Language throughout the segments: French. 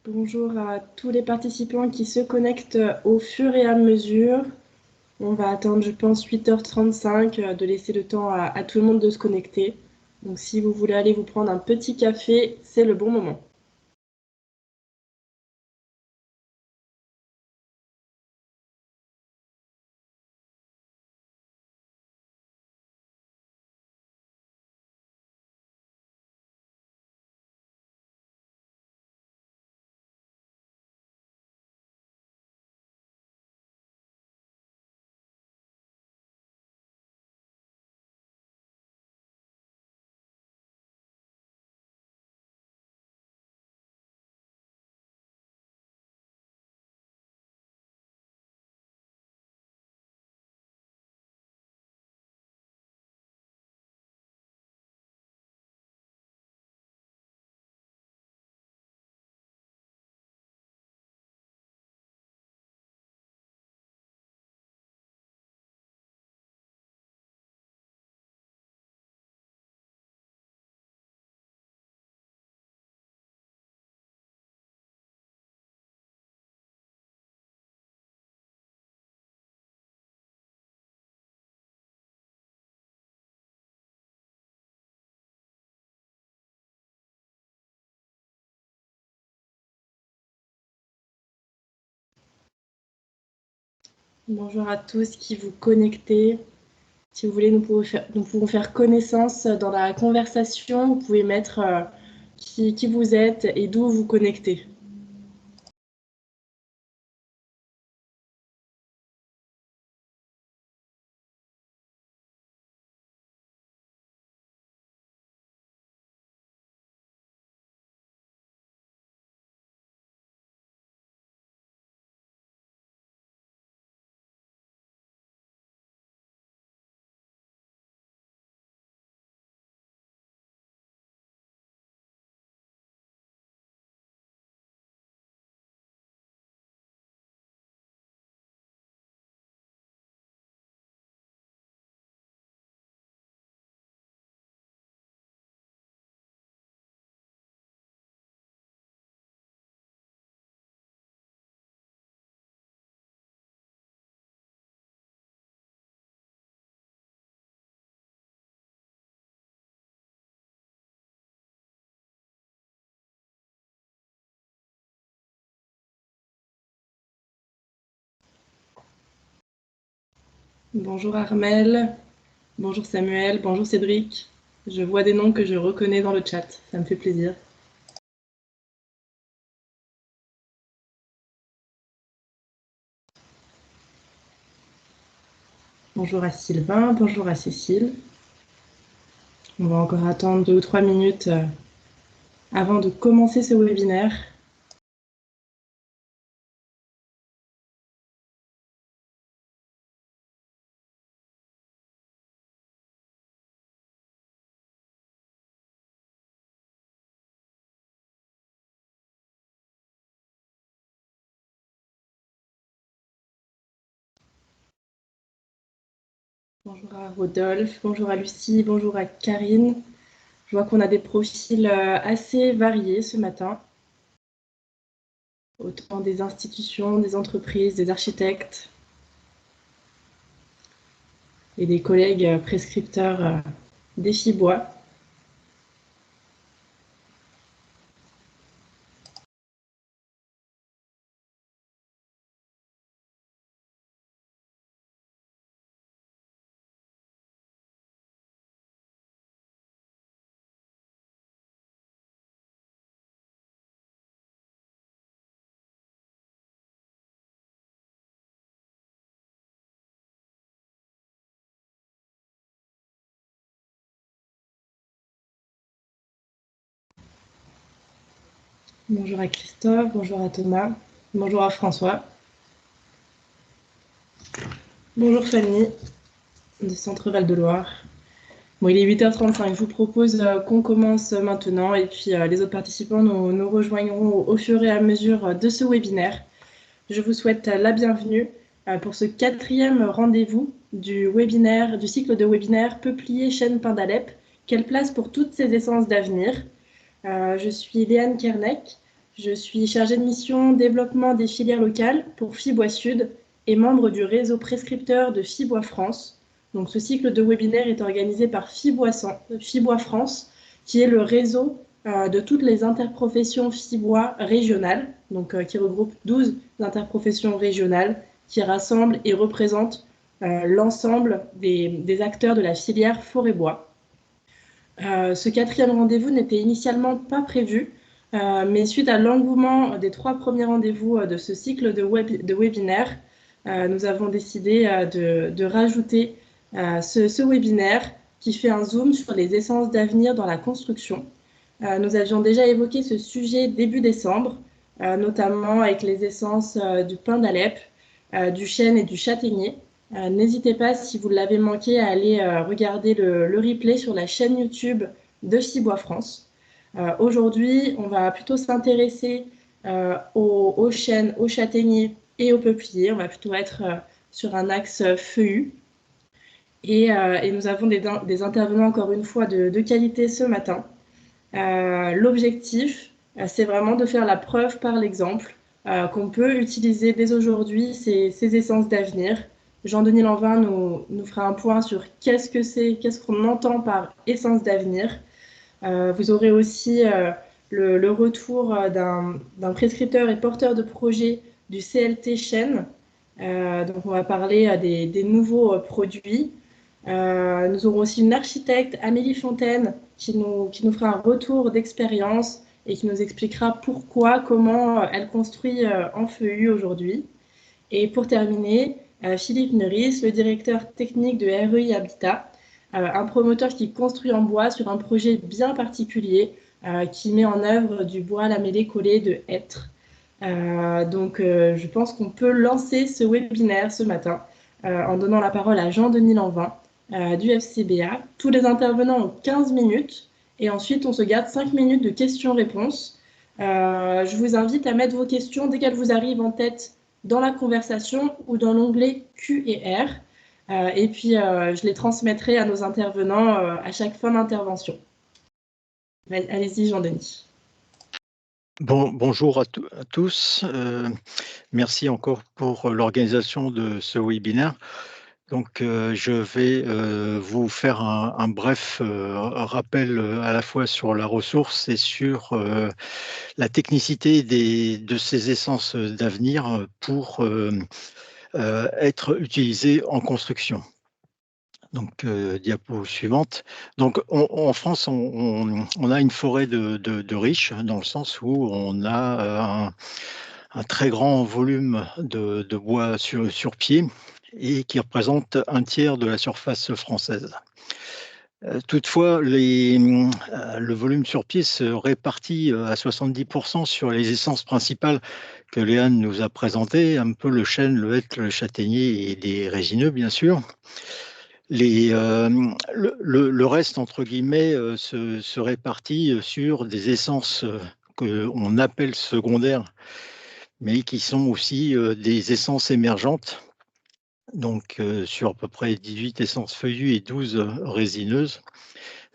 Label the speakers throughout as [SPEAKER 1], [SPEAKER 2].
[SPEAKER 1] Bonjour à tous les participants qui se connectent au fur et à mesure. On va attendre, je pense, 8h35, de laisser le temps à tout le monde de se connecter. Donc si vous voulez aller vous prendre un petit café, c'est le bon moment. Bonjour à tous qui vous connectez. Si vous voulez, nous pouvons faire connaissance dans la conversation. Vous pouvez mettre qui vous êtes et d'où vous connectez. Bonjour Armel, bonjour Samuel, bonjour Cédric. Je vois des noms que je reconnais dans le chat, ça me fait plaisir. Bonjour à Sylvain, bonjour à Cécile. On va encore attendre 2 ou 3 minutes avant de commencer ce webinaire. Bonjour à Rodolphe, bonjour à Lucie, bonjour à Karine. Je vois qu'on a des profils assez variés ce matin. Autant des institutions, des entreprises, des architectes et des collègues prescripteurs des Fibois. Bonjour à Christophe, bonjour à Thomas, bonjour à François. Bonjour Fanny, de Centre Val de Loire. Bon, il est 8h35, je vous propose qu'on commence maintenant et puis les autres participants nous rejoindront au fur et à mesure de ce webinaire. Je vous souhaite la bienvenue pour ce 4e rendez-vous du webinaire, du cycle de webinaires Peuplier Chêne Pin d'Alep. Quelle place pour toutes ces essences d'avenir? Je suis Léane Kernek, Je suis chargée de mission développement des filières locales pour Fibois Sud et membre du réseau prescripteur de Fibois France. Donc, ce cycle de webinaire est organisé par Fibois France, qui est le réseau de toutes les interprofessions fibois régionales, donc qui regroupe 12 interprofessions régionales qui rassemblent et représentent l'ensemble des acteurs de la filière forêt-bois. Ce quatrième rendez-vous n'était initialement pas prévu, mais suite à l'engouement des 3 premiers rendez-vous de ce cycle de webinaires, nous avons décidé de rajouter ce webinaire qui fait un zoom sur les essences d'avenir dans la construction. Nous avions déjà évoqué ce sujet début décembre, notamment avec les essences du pin d'Alep, du chêne et du châtaignier. N'hésitez pas, si vous l'avez manqué, à aller regarder le replay sur la chaîne YouTube de Fibois France. Aujourd'hui, on va plutôt s'intéresser aux chênes, aux châtaigniers et aux peupliers. On va plutôt être sur un axe feuillu. Et nous avons des intervenants, encore une fois, de qualité ce matin. L'objectif, c'est vraiment de faire la preuve par l'exemple qu'on peut utiliser dès aujourd'hui ces essences d'avenir. Jean-Denis Lanvin nous fera un point sur qu'est-ce qu'on entend par essence d'avenir. Vous aurez aussi le retour d'un prescripteur et porteur de projet du CLT Chêne. Donc on va parler des nouveaux produits. Nous aurons aussi une architecte, Amélie Fontaine, qui nous fera un retour d'expérience et qui nous expliquera pourquoi, comment elle construit en feuillu aujourd'hui. Et pour terminer, Philippe Neuris, le directeur technique de REI Habitat, un promoteur qui construit en bois sur un projet bien particulier qui met en œuvre du bois lamellé collé de hêtre. Donc, je pense qu'on peut lancer ce webinaire ce matin en donnant la parole à Jean-Denis Lanvin du FCBA. Tous les intervenants ont 15 minutes et ensuite on se garde 5 minutes de questions-réponses. Je vous invite à mettre vos questions dès qu'elles vous arrivent en tête dans la conversation ou dans l'onglet Q et R. Et puis, je les transmettrai à nos intervenants à chaque fin d'intervention. Allez-y, Jean-Denis.
[SPEAKER 2] Bonjour à tous. Merci encore pour l'organisation de ce webinaire. Donc, je vais vous faire un bref rappel à la fois sur la ressource et sur la technicité de ces essences d'avenir pour être utilisées en construction. Donc, diapo suivante. Donc, en France, on a une forêt de riches, dans le sens où on a un très grand volume de bois sur pied et qui représente un tiers de la surface française. Toutefois, le volume sur pied se répartit à 70% sur les essences principales que Léane nous a présentées, un peu le chêne, le hêtre, le châtaignier et les résineux, bien sûr. Le reste, entre guillemets, se répartit sur des essences qu'on appelle secondaires, mais qui sont aussi des essences émergentes, donc sur à peu près 18 essences feuillues et 12 résineuses.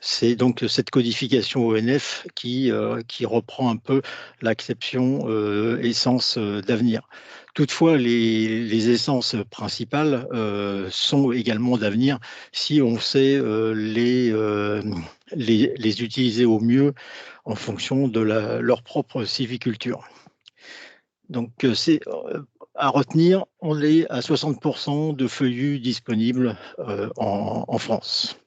[SPEAKER 2] C'est donc cette codification ONF qui reprend un peu l'acception essence d'avenir. Toutefois, les essences principales sont également d'avenir si on sait les utiliser au mieux en fonction de leur propre sylviculture. Donc, c'est à retenir, on est à 60% de feuillus disponibles en France.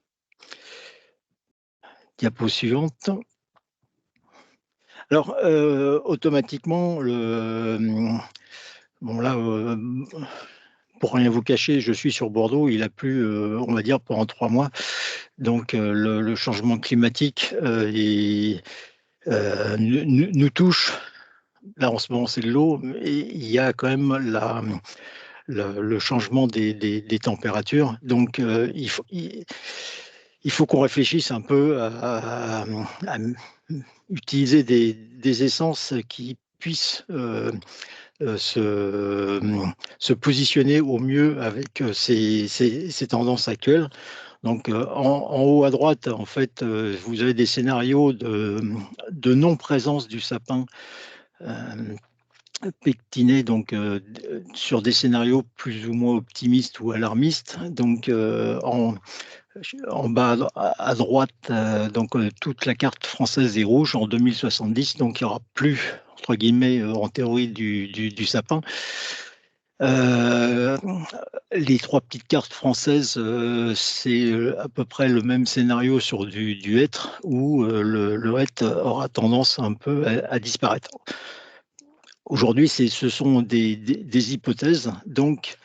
[SPEAKER 2] Diapo suivante. Alors, automatiquement, bon là, pour rien vous cacher, je suis sur Bordeaux, il a plu, on va dire, pendant 3 mois. Donc, le changement climatique nous touche. Là, en ce moment, c'est de l'eau, et il y a quand même le changement des températures. Donc, il faut qu'on réfléchisse un peu à utiliser des essences qui puissent se positionner au mieux avec ces tendances actuelles. Donc, en haut à droite, en fait, vous avez des scénarios de non-présence du sapin pectiner donc sur des scénarios plus ou moins optimistes ou alarmistes. Donc en bas à droite, donc toute la carte française est rouge en 2070, donc il n'y aura plus entre guillemets en théorie du sapin. Les trois petites cartes françaises, c'est à peu près le même scénario sur du hêtre, où le hêtre aura tendance un peu à disparaître. Aujourd'hui, ce sont des hypothèses, donc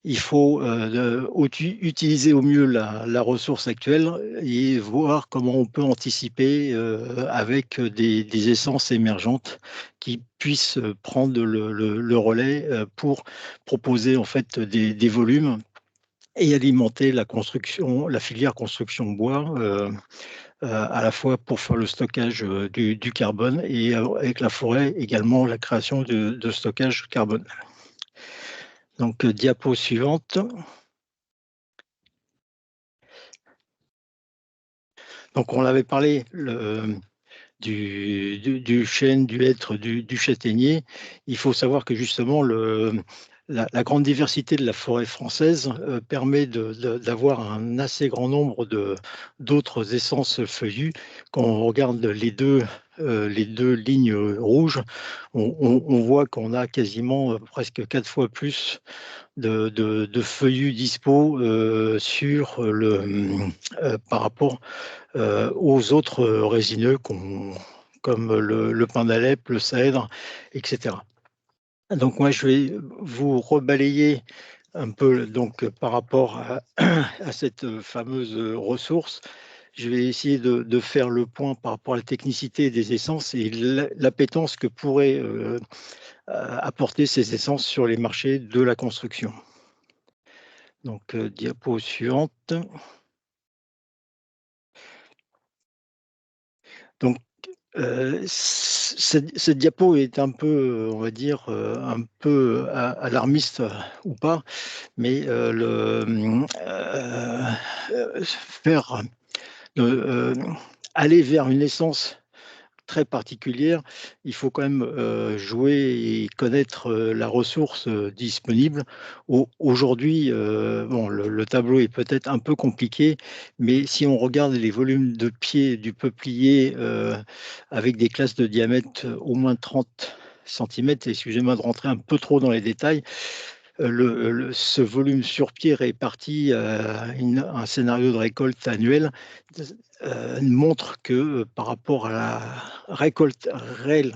[SPEAKER 2] il faut utiliser au mieux la ressource actuelle et voir comment on peut anticiper avec des essences émergentes qui puissent prendre le relais pour proposer en fait des volumes et alimenter la filière construction bois, à la fois pour faire le stockage du carbone et avec la forêt également la création de stockage carbone. Donc, diapo suivante. Donc, on avait parlé du chêne, du hêtre, du châtaignier. Il faut savoir que justement, la grande diversité de la forêt française permet d'avoir un assez grand nombre d'autres essences feuillues. Quand on regarde les deux lignes rouges, on voit qu'on a quasiment presque 4 fois plus de feuillus dispo par rapport aux autres résineux comme le pin d'Alep, le cèdre, etc. Donc moi, je vais vous rebalayer un peu donc, par rapport à cette fameuse ressource. Je vais essayer de faire le point par rapport à la technicité des essences et l'appétence que pourraient apporter ces essences sur les marchés de la construction. Donc, diapo suivante. Donc, cette diapo est un peu, on va dire, un peu alarmiste ou pas, mais faire aller vers une essence très particulière, il faut quand même jouer et connaître la ressource disponible. Aujourd'hui, bon, le tableau est peut-être un peu compliqué, mais si on regarde les volumes de pieds du peuplier avec des classes de diamètre au moins 30 cm, excusez-moi de rentrer un peu trop dans les détails, ce volume sur pied réparti à un scénario de récolte annuel montre que par rapport à la récolte réelle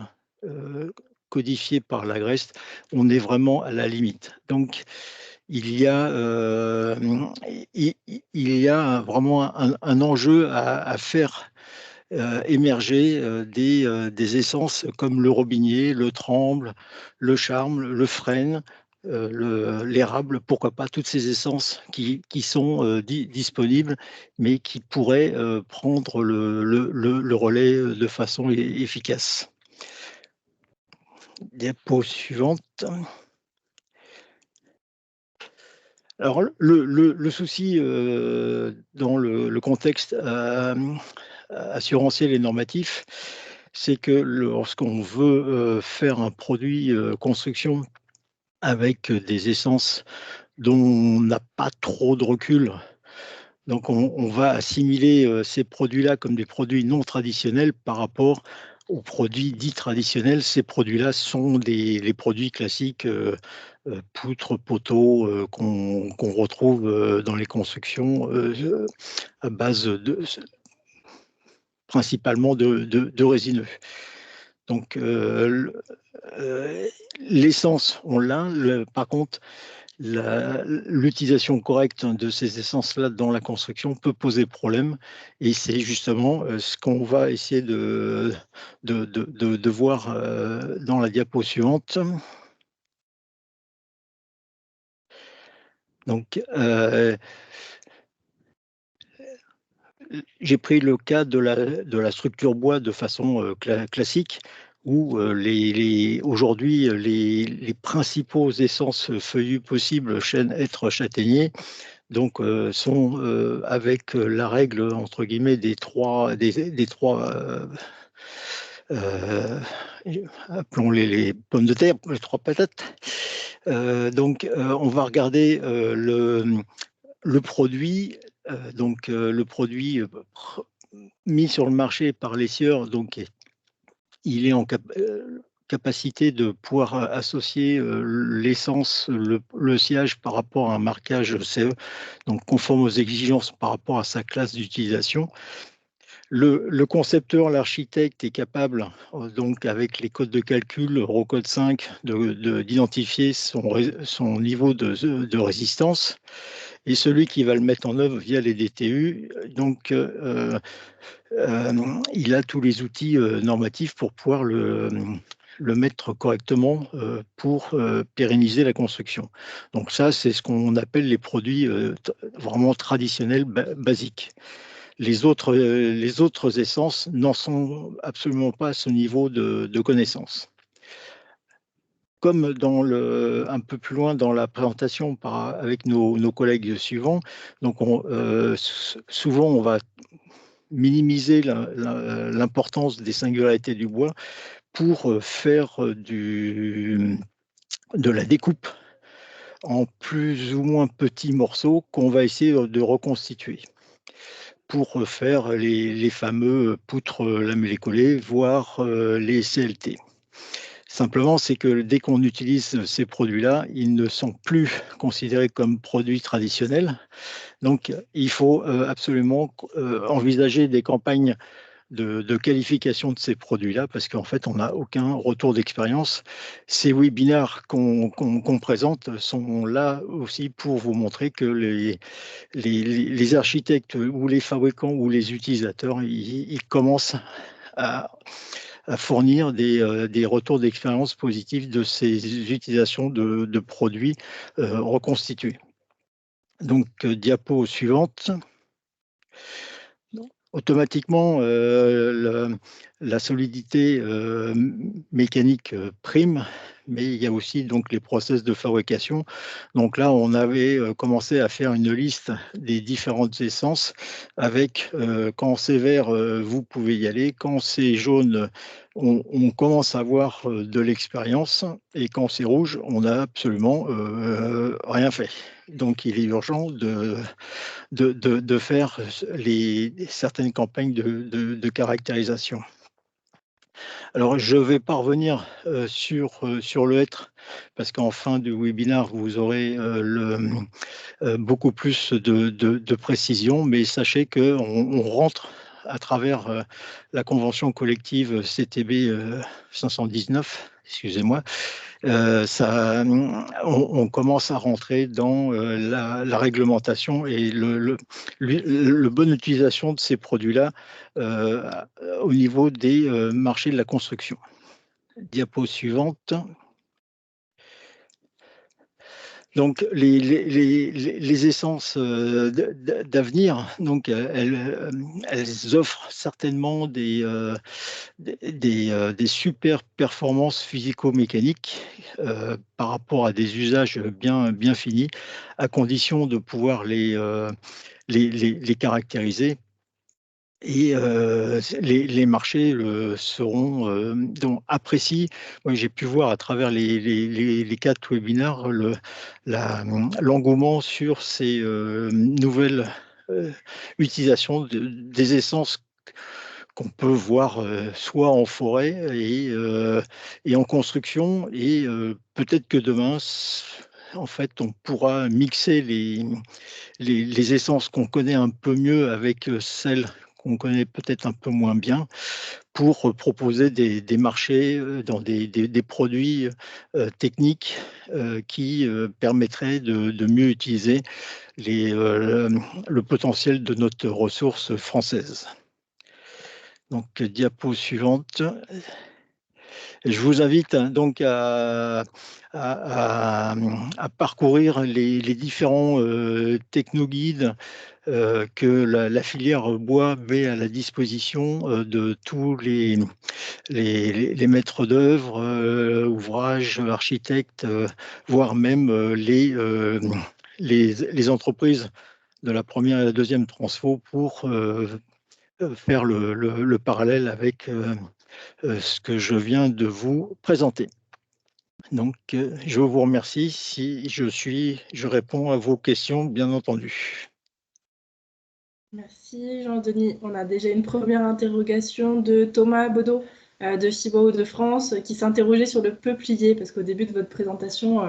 [SPEAKER 2] codifiée par l'Agreste, on est vraiment à la limite. Donc, il y a vraiment un enjeu à faire émerger des essences comme le robinier, le tremble, le charme, le frêne, l'érable, pourquoi pas, toutes ces essences qui sont disponibles, mais qui pourraient prendre le relais de façon efficace. Diapo suivante. Alors, le souci dans le contexte assurantiel et normatif, c'est que lorsqu'on veut faire un produit construction avec des essences dont on n'a pas trop de recul, donc on va assimiler ces produits-là comme des produits non traditionnels par rapport aux produits dits traditionnels. Ces produits-là sont les produits classiques, poutres, poteaux, qu'on retrouve dans les constructions à base principalement de résineux. Donc, l'essence, on l'a. Par contre, l'utilisation correcte de ces essences-là dans la construction peut poser problème. Et c'est justement ce qu'on va essayer de voir dans la diapo suivante. Donc, j'ai pris le cas de la structure bois de façon classique, où aujourd'hui, les principaux essences feuillues possibles, chêne, hêtre, châtaignier, donc, sont avec la règle, entre guillemets, des trois appelons-les les pommes de terre, les 3 patates. Donc, on va regarder le produit, le produit mis sur le marché par les sieurs, donc il est en capacité de pouvoir associer l'essence, le sillage par rapport à un marquage CE, donc conforme aux exigences par rapport à sa classe d'utilisation. Le concepteur, l'architecte est capable, donc avec les codes de calcul, Eurocode 5, d'identifier son niveau de résistance. Et celui qui va le mettre en œuvre via les DTU, donc il a tous les outils normatifs pour pouvoir le mettre correctement pour pérenniser la construction. Donc ça, c'est ce qu'on appelle les produits vraiment traditionnels, basiques. Les autres essences n'en sont absolument pas à ce niveau de connaissance. Comme un peu plus loin dans la présentation avec nos collègues suivants, donc souvent on va minimiser l'importance des singularités du bois pour faire de la découpe en plus ou moins petits morceaux qu'on va essayer de reconstituer pour faire les fameux poutres lamellées-collées, voire les CLT. Simplement, c'est que dès qu'on utilise ces produits-là, ils ne sont plus considérés comme produits traditionnels. Donc, il faut absolument envisager des campagnes de qualification de ces produits-là, parce qu'en fait, on n'a aucun retour d'expérience. Ces webinaires qu'on présente sont là aussi pour vous montrer que les architectes ou les fabricants ou les utilisateurs, ils commencent à fournir des retours d'expérience positifs de ces utilisations de produits reconstitués. Donc, diapo suivante. Automatiquement, la solidité mécanique prime, mais il y a aussi donc les process de fabrication. Donc là, on avait commencé à faire une liste des différentes essences avec quand c'est vert, vous pouvez y aller. Quand c'est jaune, on commence à avoir de l'expérience, et quand c'est rouge, on n'a absolument rien fait. Donc il est urgent de faire certaines campagnes de caractérisation. Alors, je vais pas revenir sur le hêtre, parce qu'en fin du webinaire, vous aurez beaucoup plus de précision, mais sachez qu'on rentre à travers la convention collective CTB 519, excusez-moi, on commence à rentrer dans la réglementation et le bonne utilisation de ces produits-là au niveau des marchés de la construction. Diapo suivante. Donc, les essences d'avenir, donc elles offrent certainement des super performances physico-mécaniques par rapport à des usages bien finis, à condition de pouvoir les caractériser. Et les marchés seront donc apprécient. Moi, j'ai pu voir à travers les 4 webinaires l'engouement sur ces nouvelles utilisations des essences qu'on peut voir soit en forêt et en construction, et peut-être que demain, en fait, on pourra mixer les essences qu'on connaît un peu mieux avec celles qu'on connaît peut-être un peu moins bien, pour proposer des marchés dans des produits techniques qui permettraient de mieux utiliser le potentiel de notre ressource française. Donc, diapo suivante. Je vous invite donc à parcourir les différents technoguides que la filière bois met à la disposition de tous les maîtres d'œuvre, ouvrages, architectes, voire même les entreprises de la première et la deuxième transfo, pour faire le parallèle avec ce que je viens de vous présenter. Donc, je vous remercie si je réponds à vos questions, bien entendu.
[SPEAKER 1] Merci Jean-Denis. On a déjà une première interrogation de Thomas Baudot de Chibo de France qui s'interrogeait sur le peuplier parce qu'au début de votre présentation,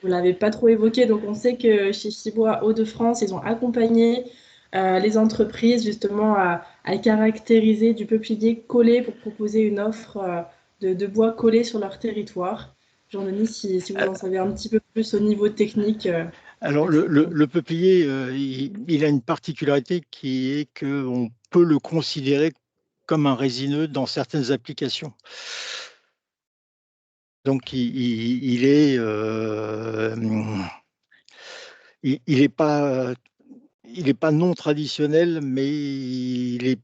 [SPEAKER 1] vous ne l'avez pas trop évoqué. Donc on sait que chez Chibois Hauts-de-France, ils ont accompagné les entreprises justement à caractériser du peuplier collé pour proposer une offre de bois collé sur leur territoire. Jean-Denis, si vous en savez un petit peu plus au niveau technique.
[SPEAKER 2] Alors, le peuplier, il a une particularité qui est qu'on peut le considérer comme un résineux dans certaines applications. Donc, il est, il est pas non traditionnel, mais il est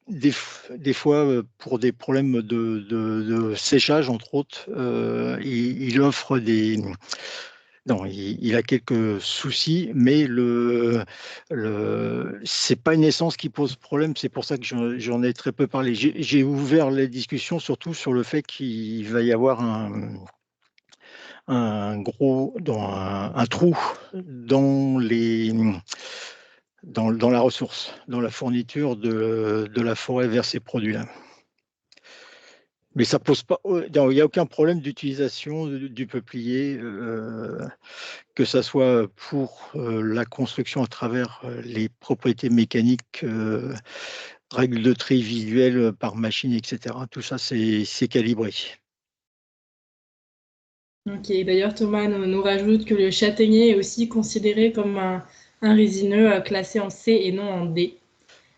[SPEAKER 2] des fois, pour des problèmes de séchage, entre autres, il offre des... Non, il a quelques soucis, mais c'est pas une essence qui pose problème. C'est pour ça que j'en ai très peu parlé. J'ai ouvert les discussions surtout sur le fait qu'il va y avoir un trou dans dans la ressource, dans la fourniture de la forêt vers ces produits-là. Mais ça pose pas, il n'y a aucun problème d'utilisation du peuplier, que ça soit pour la construction à travers les propriétés mécaniques, règles de tri visuelles par machine, etc. Tout ça, c'est calibré.
[SPEAKER 1] Ok, d'ailleurs Thomas nous rajoute que le châtaignier est aussi considéré comme un résineux classé en C et non en D.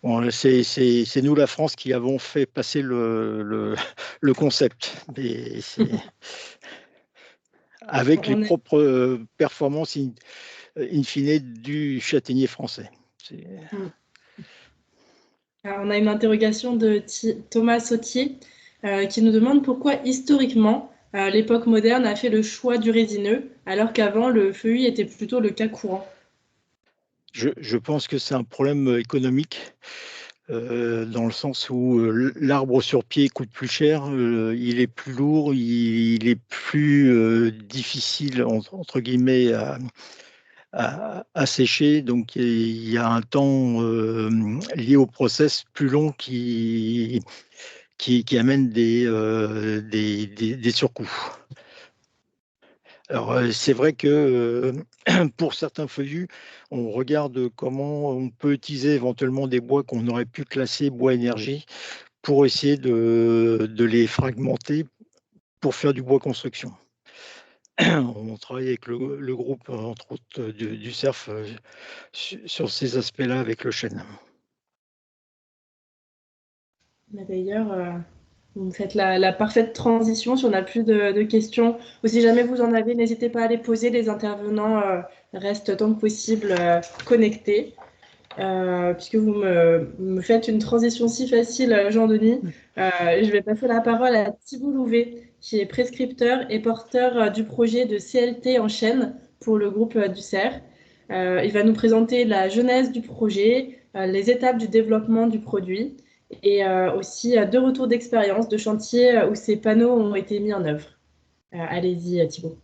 [SPEAKER 2] Bon, c'est nous, la France, qui avons fait passer le concept. Mais avec les
[SPEAKER 1] On, est-
[SPEAKER 2] propres performances in fine du châtaignier français.
[SPEAKER 1] hmm. Alors, on a une interrogation de Thomas Sautier qui nous demande pourquoi historiquement l'époque moderne a fait le choix du résineux alors qu'avant le feuillu était plutôt le cas courant.
[SPEAKER 2] Je pense que c'est un problème économique, dans le sens où l'arbre sur pied coûte plus cher, il est plus lourd, il est plus difficile, entre guillemets, à sécher. Donc, il y a un temps lié au process plus long qui amène des surcoûts. Alors, c'est vrai que pour certains feuillus, on regarde comment on peut utiliser éventuellement des bois qu'on aurait pu classer bois énergie pour essayer de les fragmenter pour faire du bois construction. On travaille avec le groupe, entre autres, du CERF, sur ces aspects-là avec le chêne.
[SPEAKER 1] Mais d'ailleurs, vous me faites la parfaite transition. Si on n'a plus de questions, ou si jamais vous en avez, n'hésitez pas à les poser. Les intervenants restent tant que possible connectés. Puisque vous me faites une transition si facile, Jean-Denis, je vais passer la parole à Thibault Louvet, qui est prescripteur et porteur du projet de CLT en chaîne pour le groupe du CERF. Il va nous présenter la genèse du projet, les étapes du développement du produit et aussi deux retours d'expérience de chantier où ces panneaux ont été mis en œuvre. Allez-y, Thibault.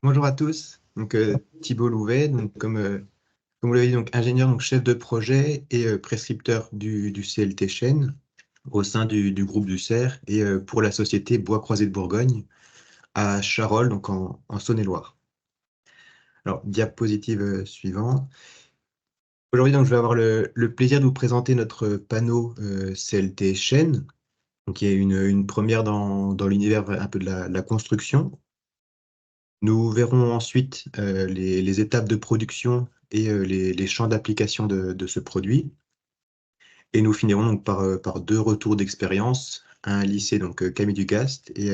[SPEAKER 3] Bonjour à tous, donc Thibault Louvet, donc comme vous l'avez dit, donc ingénieur, donc chef de projet et prescripteur du CLT Chêne au sein du groupe du CERF et pour la société Bois Croisé de Bourgogne à Charolles, donc en Saône-et-Loire. Alors, diapositive suivante. Aujourd'hui, donc je vais avoir le plaisir de vous présenter notre panneau CLT Chêne, donc qui est une première dans l'univers un peu de la construction. Nous verrons ensuite les étapes de production et les champs d'application de ce produit. Et nous finirons donc par deux retours d'expérience, un lycée, donc Camille Dugast, et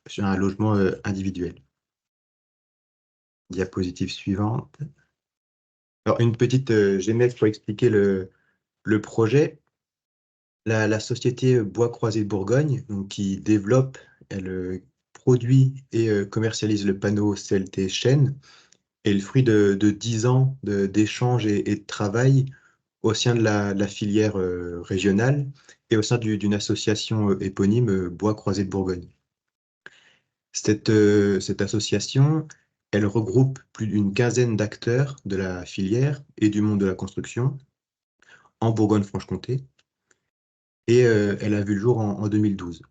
[SPEAKER 3] sur un logement individuel. Diapositive suivante. Alors, une petite genèse pour expliquer le projet. La société Bois Croisé de Bourgogne, donc, qui développe, elle produit et commercialise le panneau CLT Chêne, est le fruit de 10 ans d'échanges et de travail au sein de la filière régionale et au sein d'une association éponyme Bois Croisés de Bourgogne. Cette association, elle regroupe plus d'une quinzaine d'acteurs de la filière et du monde de la construction en Bourgogne-Franche-Comté, et elle a vu le jour en 2012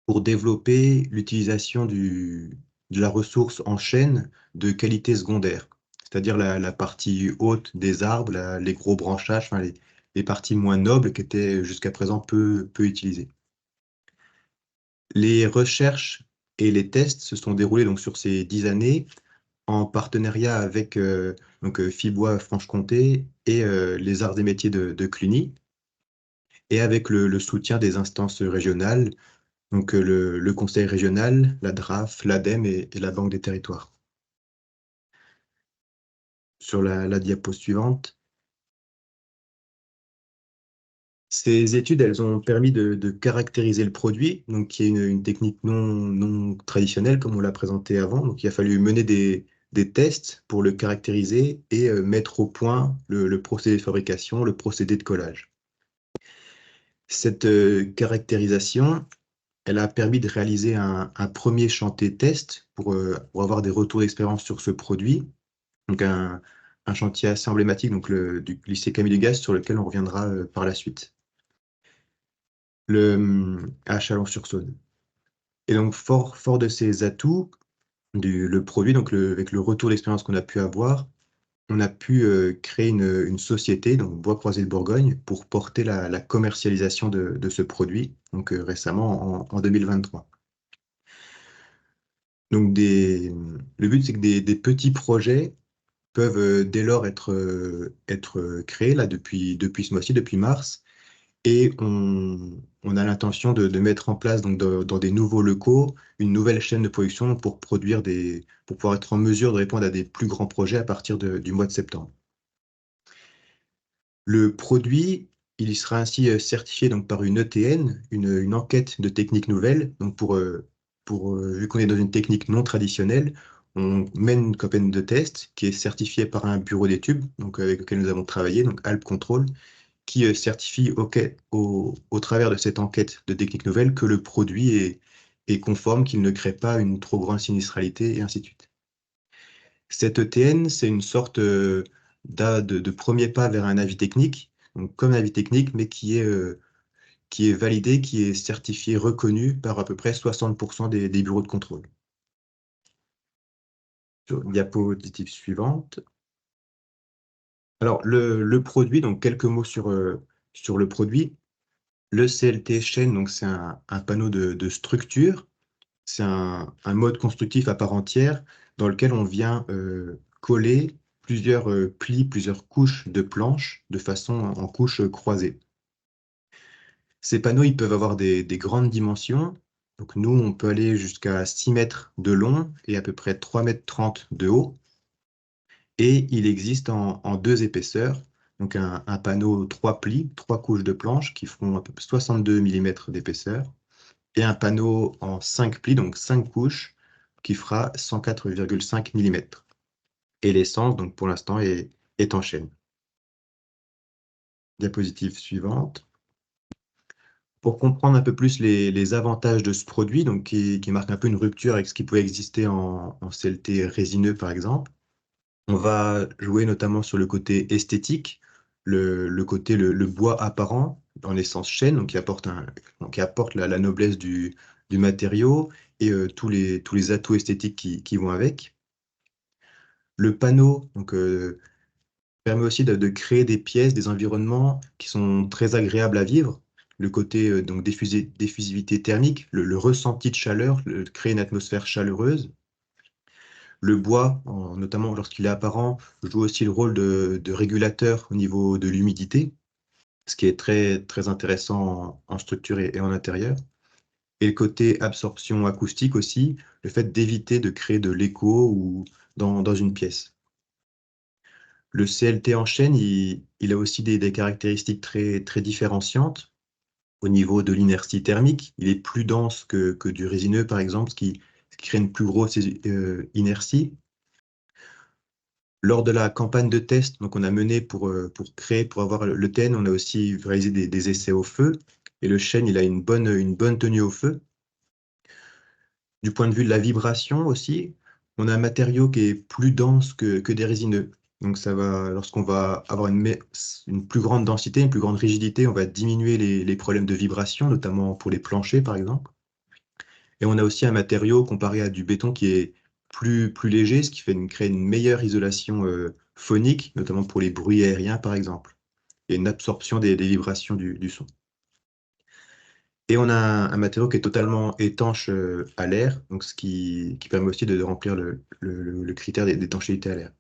[SPEAKER 3] pour développer l'utilisation de la ressource en chêne de qualité secondaire, c'est-à-dire la partie haute des arbres, les gros branchages, enfin les parties moins nobles qui étaient jusqu'à présent peu utilisées. Les recherches et les tests se sont déroulés donc sur ces 10 années en partenariat avec Fibois Franche-Comté et les Arts et Métiers de Cluny, et avec le soutien des instances régionales, donc le Conseil régional, la DRAF, l'ADEME et la Banque des territoires. Sur la diapo suivante. Ces études, elles ont permis de caractériser le produit, donc qui est une technique non traditionnelle, comme on l'a présenté avant. Donc, il a fallu mener des tests pour le caractériser et mettre au point le procédé de fabrication, le procédé de collage. Cette caractérisation, elle a permis de réaliser un premier chantier test pour avoir des retours d'expérience sur ce produit. Donc, un chantier assez emblématique, donc du lycée Camille Degas, sur lequel on reviendra par la suite. À Chalon-sur-Saône. Et donc, fort de ces atouts, le produit, donc avec le retour d'expérience qu'on a pu avoir, on a pu créer une société, donc Bois Croisés de Bourgogne, pour porter la commercialisation de ce produit, donc récemment en 2023. Donc, le but, c'est que des petits projets peuvent dès lors être créés là, depuis ce mois-ci, depuis mars, et on a l'intention de mettre en place donc, dans des nouveaux locaux une nouvelle chaîne de production pour pouvoir être en mesure de répondre à des plus grands projets à partir du mois de septembre. Le produit, il sera ainsi certifié donc, par une ETN, une enquête de techniques nouvelles. Donc vu qu'on est dans une technique non traditionnelle, on mène une campagne de test qui est certifiée par un bureau d'études avec lequel nous avons travaillé, donc Alp Control, qui certifie au travers de cette enquête de techniques nouvelles que le produit est conforme, qu'il ne crée pas une trop grande sinistralité, et ainsi de suite. Cette ETN, c'est une sorte de premier pas vers un avis technique, donc comme un avis technique, mais qui est validé, qui est certifié, reconnu par à peu près 60% des bureaux de contrôle. Sur diapositive suivante. Alors, le produit, donc quelques mots sur le produit. Le CLT chêne, donc c'est un panneau de structure. C'est un mode constructif à part entière dans lequel on vient coller plusieurs plis, plusieurs couches de planches de façon en couches croisées. Ces panneaux, ils peuvent avoir des grandes dimensions. Donc nous, on peut aller jusqu'à 6 mètres de long et à peu près 3,30 mètres de haut. Et il existe en deux épaisseurs. Donc un panneau 3 plis, 3 couches de planches qui feront à peu près 62 mm d'épaisseur. Et un panneau en 5 plis, donc 5 couches, qui fera 104,5 mm. Et l'essence, donc pour l'instant, est en chêne. Diapositive suivante. Pour comprendre un peu plus les avantages de ce produit, donc qui marque un peu une rupture avec ce qui pouvait exister en CLT résineux, par exemple, on va jouer notamment sur le côté esthétique, le côté le bois apparent, dans l'essence chêne, donc qui apporte la noblesse du matériau et tous les atouts esthétiques qui vont avec. Le panneau donc, permet aussi de créer des pièces, des environnements qui sont très agréables à vivre. Le côté donc diffusivité thermique, le ressenti de chaleur, créer une atmosphère chaleureuse. Le bois, notamment lorsqu'il est apparent, joue aussi le rôle de régulateur au niveau de l'humidité, ce qui est très, très intéressant en structure et en intérieur. Et le côté absorption acoustique aussi, le fait d'éviter de créer de l'écho ou dans une pièce. Le CLT en chêne, il a aussi des caractéristiques très, très différenciantes au niveau de l'inertie thermique. Il est plus dense que du résineux, par exemple, ce qui crée une plus grosse inertie. Lors de la campagne de test donc on a mené pour créer, pour avoir le TN, on a aussi réalisé des essais au feu. Et le chêne, il a une bonne tenue au feu. Du point de vue de la vibration aussi, on a un matériau qui est plus dense que des résineux. Donc ça va, lorsqu'on va avoir une plus grande densité, une plus grande rigidité, on va diminuer les problèmes de vibration, notamment pour les planchers par exemple. Et on a aussi un matériau comparé à du béton qui est plus léger, ce qui crée une meilleure isolation phonique, notamment pour les bruits aériens par exemple, et une absorption des vibrations du son. Et on a un matériau qui est totalement étanche à l'air, donc ce qui permet aussi de remplir le critère d'étanchéité à l'air.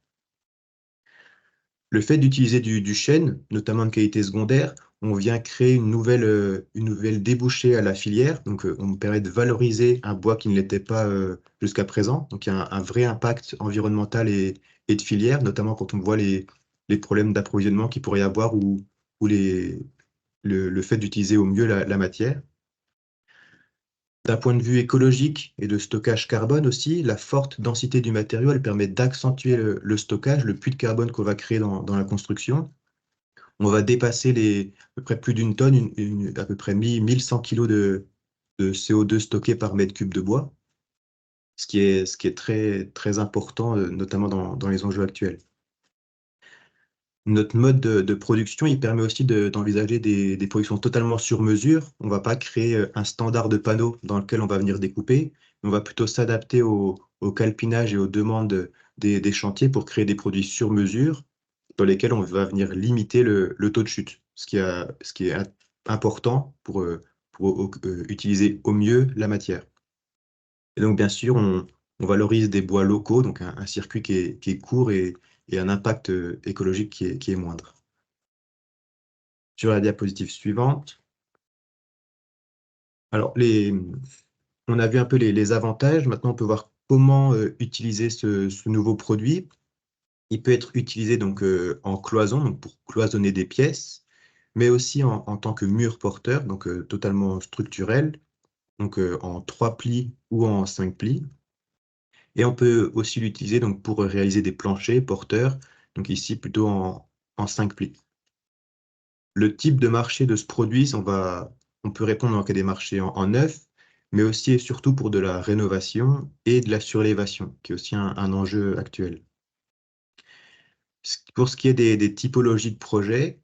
[SPEAKER 3] Le fait d'utiliser du chêne, notamment de qualité secondaire, on vient créer une nouvelle débouchée à la filière. Donc, on permet de valoriser un bois qui ne l'était pas jusqu'à présent. Donc, il y a un vrai impact environnemental et de filière, notamment quand on voit les problèmes d'approvisionnement qu'il pourrait y avoir ou le fait d'utiliser au mieux la matière. D'un point de vue écologique et de stockage carbone aussi, la forte densité du matériau, elle permet d'accentuer le stockage, le puits de carbone qu'on va créer dans la construction. On va dépasser à peu près plus d'une tonne, à peu près 1100 kg de CO2 stocké par mètre cube de bois, ce qui est très, très important, notamment dans les enjeux actuels. Notre mode de production, il permet aussi d'envisager des productions totalement sur mesure. On ne va pas créer un standard de panneau dans lequel on va venir découper, mais on va plutôt s'adapter au calpinage et aux demandes des chantiers pour créer des produits sur mesure dans lesquels on va venir limiter le taux de chute, ce qui est important pour utiliser au mieux la matière. Et donc, bien sûr, on valorise des bois locaux, donc un circuit qui est court et un impact écologique qui est moindre. Sur la diapositive suivante, alors on a vu un peu les avantages. Maintenant, on peut voir comment utiliser ce nouveau produit. Il peut être utilisé donc en cloison, donc pour cloisonner des pièces, mais aussi en tant que mur porteur, donc totalement structurel, donc en 3 plis ou en 5 plis. Et on peut aussi l'utiliser donc pour réaliser des planchers porteurs, donc ici plutôt en 5 plis. Le type de marché de ce produit, on peut répondre en cas des marchés en neuf, mais aussi et surtout pour de la rénovation et de la surélévation, qui est aussi un enjeu actuel. Pour ce qui est des typologies de projets,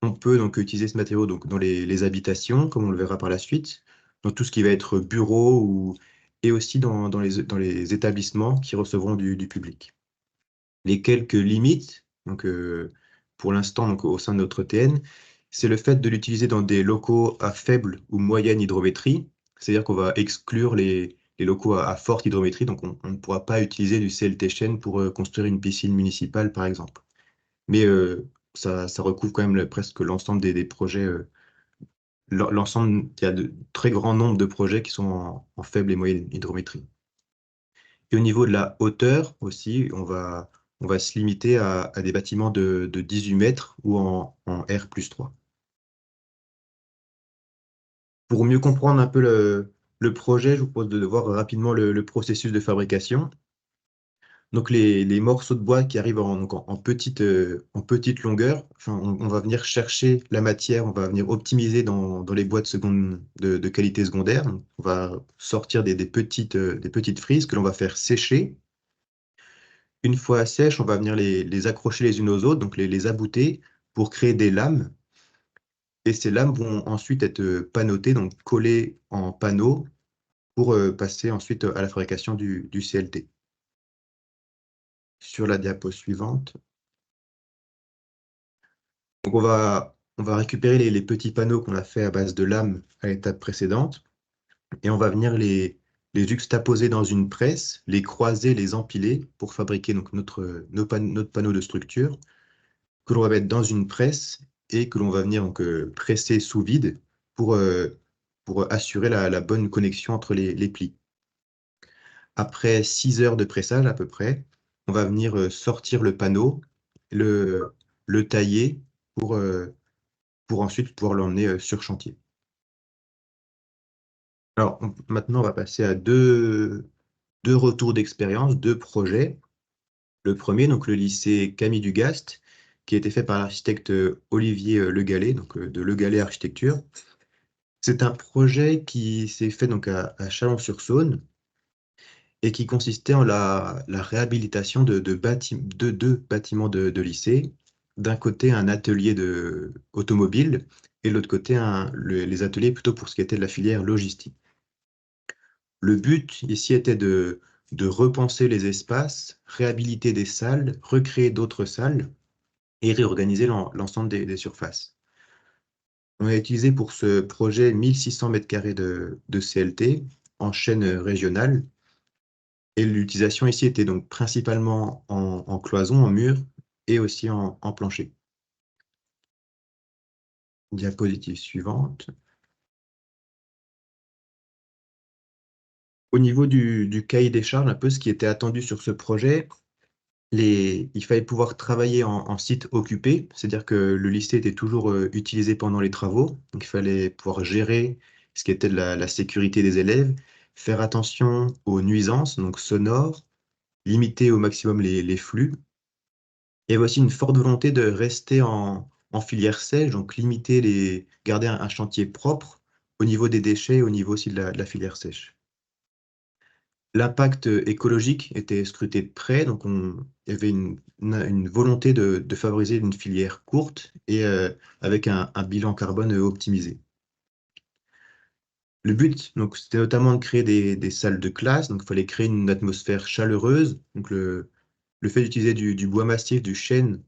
[SPEAKER 3] on peut donc utiliser ce matériau donc, dans les habitations, comme on le verra par la suite, dans tout ce qui va être bureau et aussi dans les établissements qui recevront du public. Les quelques limites, donc, pour l'instant donc, au sein de notre TN, c'est le fait de l'utiliser dans des locaux à faible ou moyenne hydrométrie, c'est-à-dire qu'on va exclure les locaux à forte hydrométrie, donc on ne pourra pas utiliser du CLT Chêne pour construire une piscine municipale, par exemple. Mais ça recouvre quand même presque l'ensemble des projets, l'ensemble, il y a de très grands nombres de projets qui sont en faible et moyenne hydrométrie. Et au niveau de la hauteur aussi, on va se limiter à des bâtiments de 18 mètres ou en R+3. Pour mieux comprendre un peu le projet, je vous propose de voir rapidement le processus de fabrication. Donc les morceaux de bois qui arrivent en petite longueur, enfin, on va venir chercher la matière, on va venir optimiser dans les boîtes de qualité secondaire. Donc, on va sortir des petites frises que l'on va faire sécher. Une fois sèches, on va venir les accrocher les unes aux autres, donc les abouter pour créer des lames. Et ces lames vont ensuite être panotées, donc collées en panneaux pour passer ensuite à la fabrication du CLT. Sur la diapo suivante. Donc on va récupérer les petits panneaux qu'on a fait à base de lames à l'étape précédente et on va venir les juxtaposer dans une presse, les croiser, les empiler pour fabriquer donc notre panneau de structure que l'on va mettre dans une presse et que l'on va venir donc, presser sous vide pour assurer la bonne connexion entre les plis. Après 6 heures de pressage à peu près, on va venir sortir le panneau, le tailler pour ensuite pouvoir l'emmener sur chantier. Alors maintenant, on va passer à deux retours d'expérience, deux projets. Le premier, donc le lycée Camille Dugast, qui a été fait par l'architecte Olivier Le Gallet, donc de Le Gallet Architecture. C'est un projet qui s'est fait donc à Chalon-sur-Saône et qui consistait en la réhabilitation de deux bâtiments de lycée. D'un côté, un atelier automobile et de l'autre côté, les ateliers plutôt pour ce qui était de la filière logistique. Le but ici était de repenser les espaces, réhabiliter des salles, recréer d'autres salles et réorganiser l'ensemble des surfaces. On a utilisé pour ce projet 1600 m² de CLT en chaîne régionale. Et l'utilisation ici était donc principalement en cloison, en mur et aussi en plancher. Diapositive suivante. Au niveau du cahier des charges, un peu ce qui était attendu sur ce projet, il fallait pouvoir travailler en site occupé, c'est-à-dire que le lycée était toujours utilisé pendant les travaux, donc il fallait pouvoir gérer ce qui était de la sécurité des élèves, faire attention aux nuisances, donc sonores, limiter au maximum les flux. Il y avait aussi une forte volonté de rester en filière sèche, donc garder un chantier propre au niveau des déchets, au niveau aussi de la filière sèche. L'impact écologique était scruté de près, donc il y avait une volonté de favoriser une filière courte et avec un bilan carbone optimisé. Le but, donc, c'était notamment de créer des salles de classe, donc il fallait créer une atmosphère chaleureuse. Donc le fait d'utiliser du bois massif, du chêne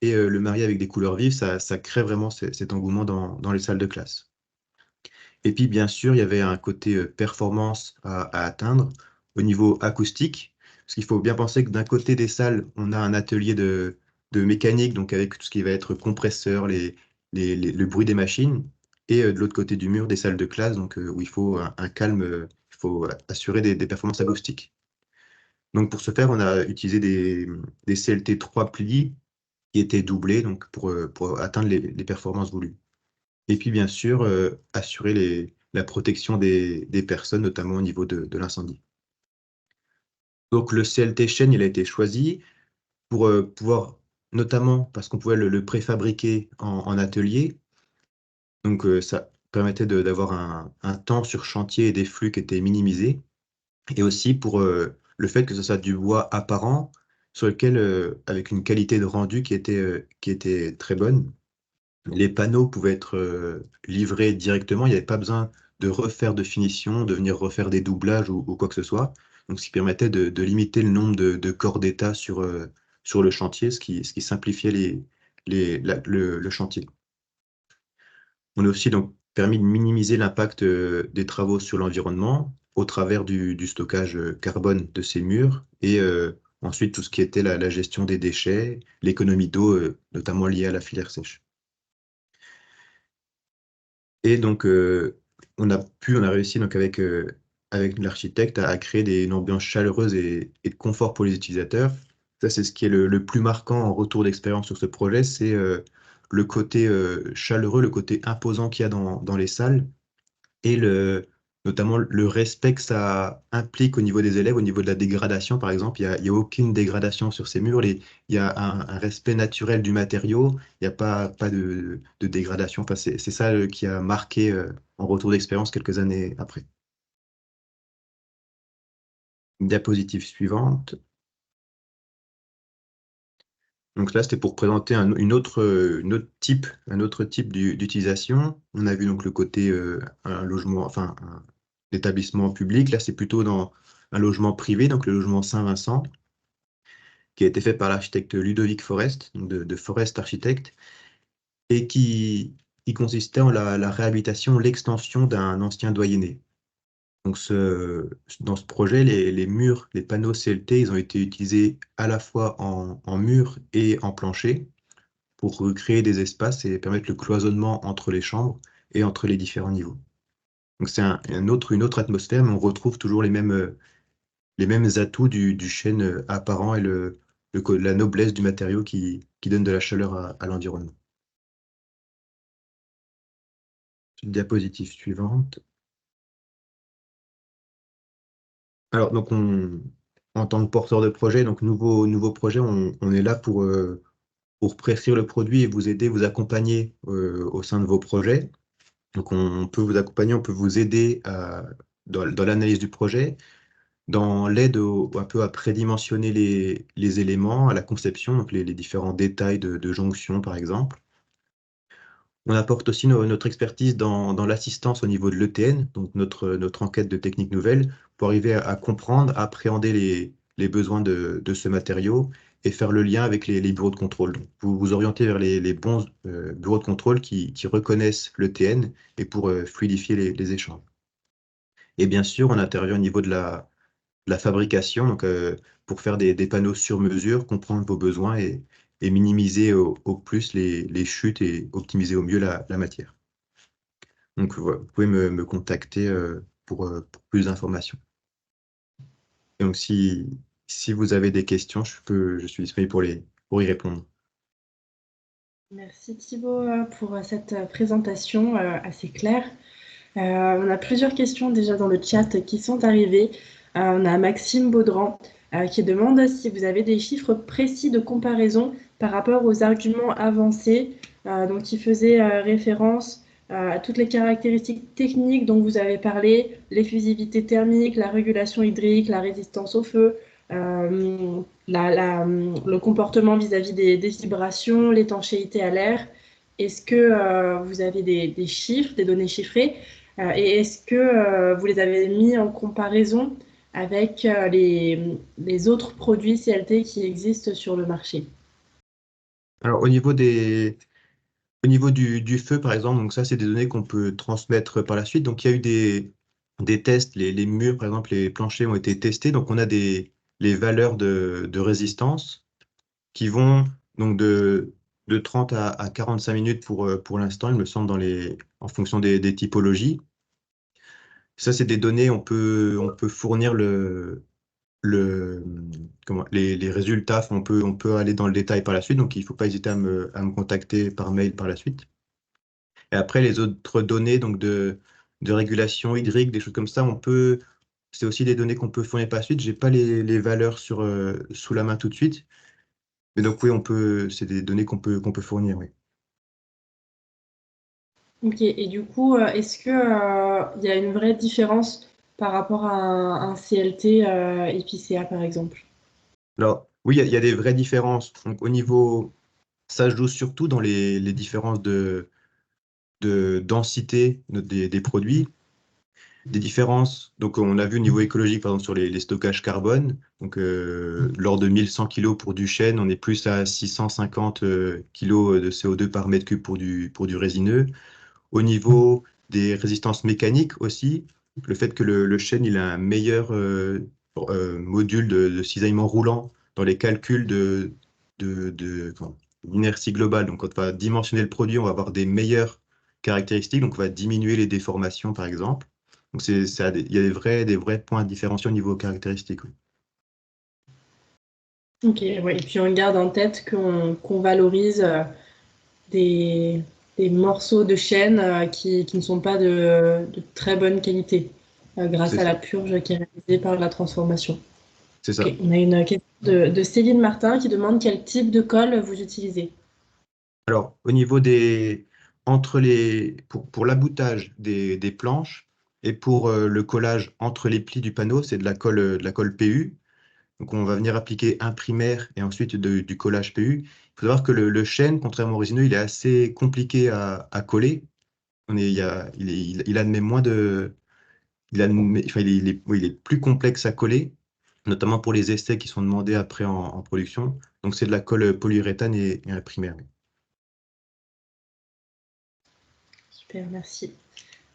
[SPEAKER 3] et le marier avec des couleurs vives, ça crée vraiment cet engouement dans les salles de classe. Et puis, bien sûr, il y avait un côté performance à atteindre au niveau acoustique, parce qu'il faut bien penser que d'un côté des salles, on a un atelier de mécanique, donc avec tout ce qui va être compresseur, le bruit des machines, et de l'autre côté du mur, des salles de classe, donc où il faut un calme, il faut assurer des performances acoustiques. Donc pour ce faire, on a utilisé des CLT 3 plis qui étaient doublés donc pour atteindre les performances voulues. Et puis, bien sûr, assurer la protection des personnes, notamment au niveau de l'incendie. Donc, le CLT chaîne, il a été choisi pour pouvoir, notamment parce qu'on pouvait le préfabriquer en atelier. Donc, ça permettait d'avoir un temps sur chantier et des flux qui étaient minimisés. Et aussi pour le fait que ce soit du bois apparent, sur lequel, avec une qualité de rendu qui était très bonne. Les panneaux pouvaient être livrés directement, il n'y avait pas besoin de refaire de finition, de venir refaire des doublages ou quoi que ce soit. Donc, ce qui permettait de limiter le nombre de corps d'état sur le chantier, ce qui simplifiait le chantier. On a aussi donc permis de minimiser l'impact des travaux sur l'environnement au travers du stockage carbone de ces murs et ensuite tout ce qui était la gestion des déchets, l'économie d'eau, notamment liée à la filière sèche. Et donc, on a réussi donc avec l'architecte à créer une ambiance chaleureuse et de confort pour les utilisateurs. Ça, c'est ce qui est le plus marquant en retour d'expérience sur ce projet, c'est le côté chaleureux, le côté imposant qu'il y a dans les salles et notamment le respect que ça implique au niveau des élèves, au niveau de la dégradation, par exemple. Il y a aucune dégradation sur ces murs. Il y a un respect naturel du matériau. Il n'y a pas de dégradation. Enfin, c'est ça qui a marqué en retour d'expérience quelques années après. Diapositive suivante. Donc là, c'était pour présenter un autre type d'utilisation. On a vu donc le côté un logement, enfin un établissement public. Là, c'est plutôt dans un logement privé, donc le logement Saint-Vincent, qui a été fait par l'architecte Ludovic Forest, donc de Forest Architecte, et qui consistait en la réhabilitation, l'extension d'un ancien doyenné. Donc dans ce projet, les murs, les panneaux CLT, ils ont été utilisés à la fois en mur et en plancher pour recréer des espaces et permettre le cloisonnement entre les chambres et entre les différents niveaux. Donc c'est une autre atmosphère, mais on retrouve toujours les mêmes atouts du chêne apparent et la noblesse du matériau qui donne de la chaleur à l'environnement. Diapositive suivante. Alors, donc en tant que porteur de projet, donc nouveau projet, on est là pour prescrire le produit et vous aider, vous accompagner au sein de vos projets. Donc, on peut vous accompagner, on peut vous aider dans l'analyse du projet, dans l'aide un peu à prédimensionner les éléments, à la conception, donc les différents détails de jonction, par exemple. On apporte aussi notre expertise dans l'assistance au niveau de l'ETN, donc notre enquête de techniques nouvelles, pour arriver à comprendre, à appréhender les besoins de ce matériau et faire le lien avec les bureaux de contrôle. Donc, vous vous orientez vers les bons bureaux de contrôle qui reconnaissent l'ETN et pour fluidifier les échanges. Et bien sûr, on intervient au niveau de la fabrication, donc pour faire des panneaux sur mesure, comprendre vos besoins et minimiser au plus les chutes et optimiser au mieux la matière. Donc, voilà, vous pouvez me contacter pour plus d'informations. Et donc, si vous avez des questions, je suis disponible pour y répondre.
[SPEAKER 1] Merci Thibaut pour cette présentation assez claire. On a plusieurs questions déjà dans le chat qui sont arrivées. On a Maxime Baudran qui demande si vous avez des chiffres précis de comparaison par rapport aux arguments avancés, donc qui faisaient référence à toutes les caractéristiques techniques dont vous avez parlé, l'effusivité thermique, la régulation hydrique, la résistance au feu, le comportement vis-à-vis des vibrations, l'étanchéité à l'air. Est-ce que vous avez des chiffres, des données chiffrées et est-ce que vous les avez mis en comparaison avec les autres produits CLT qui existent sur le marché?
[SPEAKER 3] Alors, au niveau du feu, par exemple, donc ça, c'est des données qu'on peut transmettre par la suite. Donc, il y a eu des tests, les murs, par exemple, les planchers ont été testés. Donc, on a les valeurs de résistance qui vont donc de 30 à 45 minutes pour l'instant, il me semble, en fonction des typologies. Ça, c'est des données, on peut fournir les résultats, enfin, on peut aller dans le détail par la suite, donc il ne faut pas hésiter à me contacter par mail par la suite. Et après, les autres données donc de régulation hydrique, des choses comme ça, c'est aussi des données qu'on peut fournir par la suite. Je n'ai pas les valeurs sous la main tout de suite, mais donc oui, c'est des données qu'on peut fournir, oui.
[SPEAKER 1] Ok, et du coup, est-ce que il y a une vraie différence par rapport à un CLT épicéa, par exemple?
[SPEAKER 3] Alors, oui, il y a des vraies différences. Donc, au niveau, ça joue surtout dans les différences de densité des produits. Des différences, donc on a vu au niveau écologique, par exemple, sur les stockages carbone. Donc, lors de 1100 kg pour du chêne, on est plus à 650 kg de CO2 par mètre cube pour du résineux. Au niveau des résistances mécaniques aussi, le fait que le chêne il a un meilleur module de cisaillement roulant dans les calculs d'inertie globale. Donc, quand on va dimensionner le produit, on va avoir des meilleures caractéristiques. Donc, on va diminuer les déformations, par exemple. Donc, il y a des vrais points différenciés au niveau caractéristique. Oui.
[SPEAKER 1] Ok, ouais. Et puis on garde en tête qu'on valorise des, des morceaux de chêne qui ne sont pas de très bonne qualité grâce
[SPEAKER 3] C'est
[SPEAKER 1] à la
[SPEAKER 3] ça.
[SPEAKER 1] purge qui est réalisée par la transformation.
[SPEAKER 3] C'est
[SPEAKER 1] Ok,
[SPEAKER 3] ça.
[SPEAKER 1] on a une question de Céline Martin qui demande quel type de colle vous utilisez.
[SPEAKER 3] Alors, au niveau pour l'aboutage des planches et pour le collage entre les plis du panneau, c'est de la colle PU. Donc, on va venir appliquer un primaire et ensuite du collage PU. Il faut savoir que le chêne, contrairement au résineux, il est assez compliqué à coller. Il admet moins de, enfin, oui, il est plus complexe à coller, notamment pour les essais qui sont demandés après en production. Donc, c'est de la colle polyuréthane et un primaire. Oui.
[SPEAKER 1] Super, merci.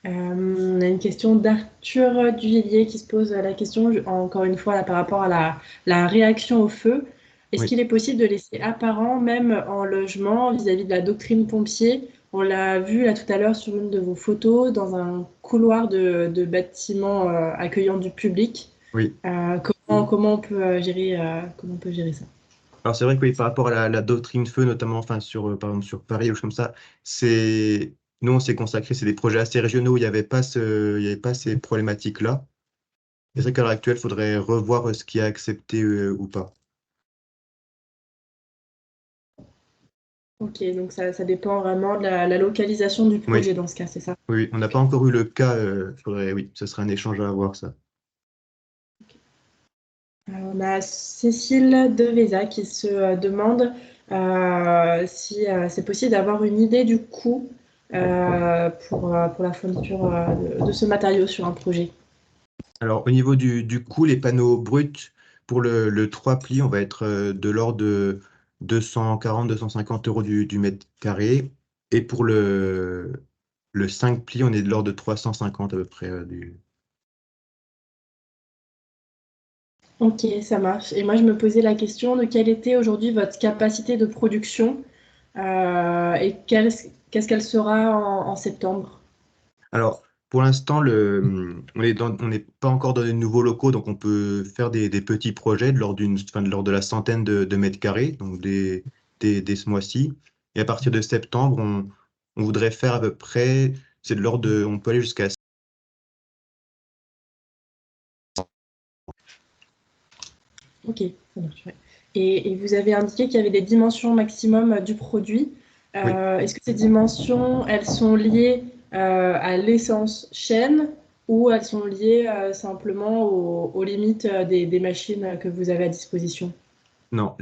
[SPEAKER 1] On a une question d'Arthur Duvillier qui se pose la question, encore une fois, là, par rapport à la réaction au feu. Est-ce
[SPEAKER 3] Oui.
[SPEAKER 1] qu'il est possible de laisser apparent, même en logement, vis-à-vis de la doctrine pompier? On l'a vu là tout à l'heure sur une de vos photos, dans un couloir de bâtiment accueillant du public.
[SPEAKER 3] Oui.
[SPEAKER 1] Comment on peut gérer ça?
[SPEAKER 3] Alors c'est vrai que oui, par rapport à la doctrine feu, notamment enfin, par exemple sur Paris ou choses comme ça, nous on s'est consacré, c'est des projets assez régionaux où il n'y avait pas ces problématiques-là. Et c'est vrai qu'à l'heure actuelle, il faudrait revoir ce qui est accepté ou pas.
[SPEAKER 1] Ok, donc ça dépend vraiment de la localisation du
[SPEAKER 3] Oui,
[SPEAKER 1] projet dans ce cas, c'est ça?
[SPEAKER 3] oui, on n'a pas encore eu le cas. Oui, ce serait un échange à avoir, ça.
[SPEAKER 1] On a Cécile Devesa qui se demande si c'est possible d'avoir une idée du coût pour la fourniture de ce matériau sur un projet.
[SPEAKER 3] Alors, au niveau du coût, les panneaux bruts, pour le 3 plis, on va être de l'ordre de 240-250 € du mètre carré. Et pour le 5 plis, on est de l'ordre de 350 à peu près.
[SPEAKER 1] Ok, ça marche. Et moi, je me posais la question de quelle était aujourd'hui votre capacité de production et qu'est-ce qu'elle sera en septembre.
[SPEAKER 3] Alors, pour l'instant, on n'est pas encore dans les nouveaux locaux, donc on peut faire des petits projets de l'ordre de la centaine de mètres carrés, donc dès ce mois-ci. Et à partir de septembre, on voudrait faire à peu près, c'est de l'ordre de, on peut aller jusqu'à.
[SPEAKER 1] Ok, ça marche. Ouais. Et vous avez indiqué qu'il y avait des dimensions maximum du produit.
[SPEAKER 3] Oui,
[SPEAKER 1] Est-ce que ces dimensions, elles sont liées à l'essence chaîne ou elles sont liées simplement aux limites des machines que vous avez à disposition?
[SPEAKER 3] non,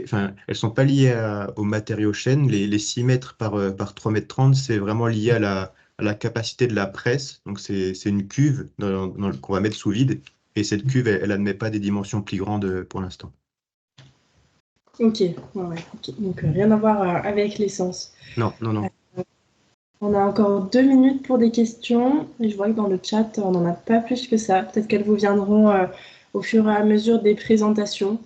[SPEAKER 3] enfin, elles sont pas liées aux matériaux chaînes. Les 6 mètres par 3,30 m, c'est vraiment lié à la capacité de la presse. Donc, c'est une cuve qu'on va mettre sous vide. Et cette cuve, elle admet pas des dimensions plus grandes pour l'instant.
[SPEAKER 1] Ok, ouais, ouais, ok. Donc rien à voir avec l'essence.
[SPEAKER 3] Non, non, non.
[SPEAKER 1] On a encore 2 minutes pour des questions. Et je vois que dans le chat, on n'en a pas plus que ça. Peut-être qu'elles vous viendront au fur et à mesure des présentations.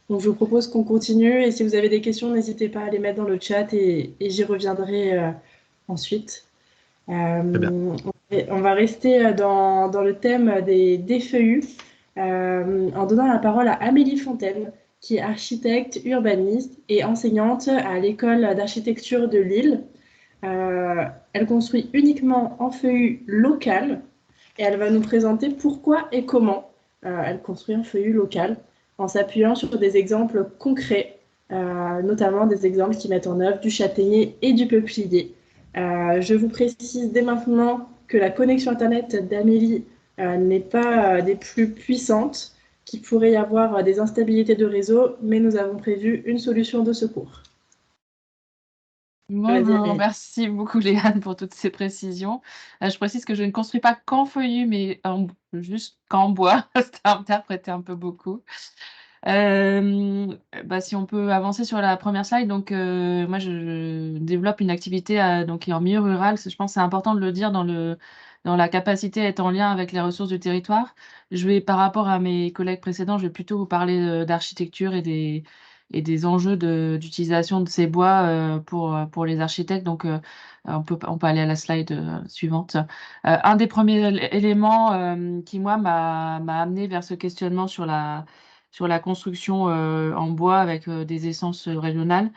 [SPEAKER 1] Donc je vous propose qu'on continue. Et si vous avez des questions, n'hésitez pas à les mettre dans le chat et j'y reviendrai ensuite.
[SPEAKER 3] Très bien.
[SPEAKER 1] On va rester dans le thème des feuillus en donnant la parole à Amélie Fontaine, qui est architecte, urbaniste et enseignante à l'école d'architecture de Lille. Elle construit uniquement en feuillu local et elle va nous présenter pourquoi et comment elle construit en feuillu local en s'appuyant sur des exemples concrets, notamment des exemples qui mettent en œuvre du châtaignier et du peuplier. Je vous précise dès maintenant que la connexion Internet d'Amélie n'est pas des plus puissantes, qu'il pourrait y avoir des instabilités de réseau, mais nous avons prévu une solution de secours.
[SPEAKER 4] Bonjour, merci beaucoup Léane pour toutes ces précisions. Je précise que je ne construis pas qu'en feuillu, mais juste qu'en bois. C'est interprété un peu beaucoup. Si on peut avancer sur la première slide, donc moi je développe une activité donc, qui est en milieu rural. Je pense que c'est important de le dire dans la capacité à être en lien avec les ressources du territoire. Par rapport à mes collègues précédents, je vais plutôt vous parler d'architecture et des enjeux d'utilisation de ces bois pour les architectes. Donc, on peut aller à la slide suivante. Un des premiers éléments qui, moi, m'a amené vers ce questionnement sur la construction en bois avec des essences régionales,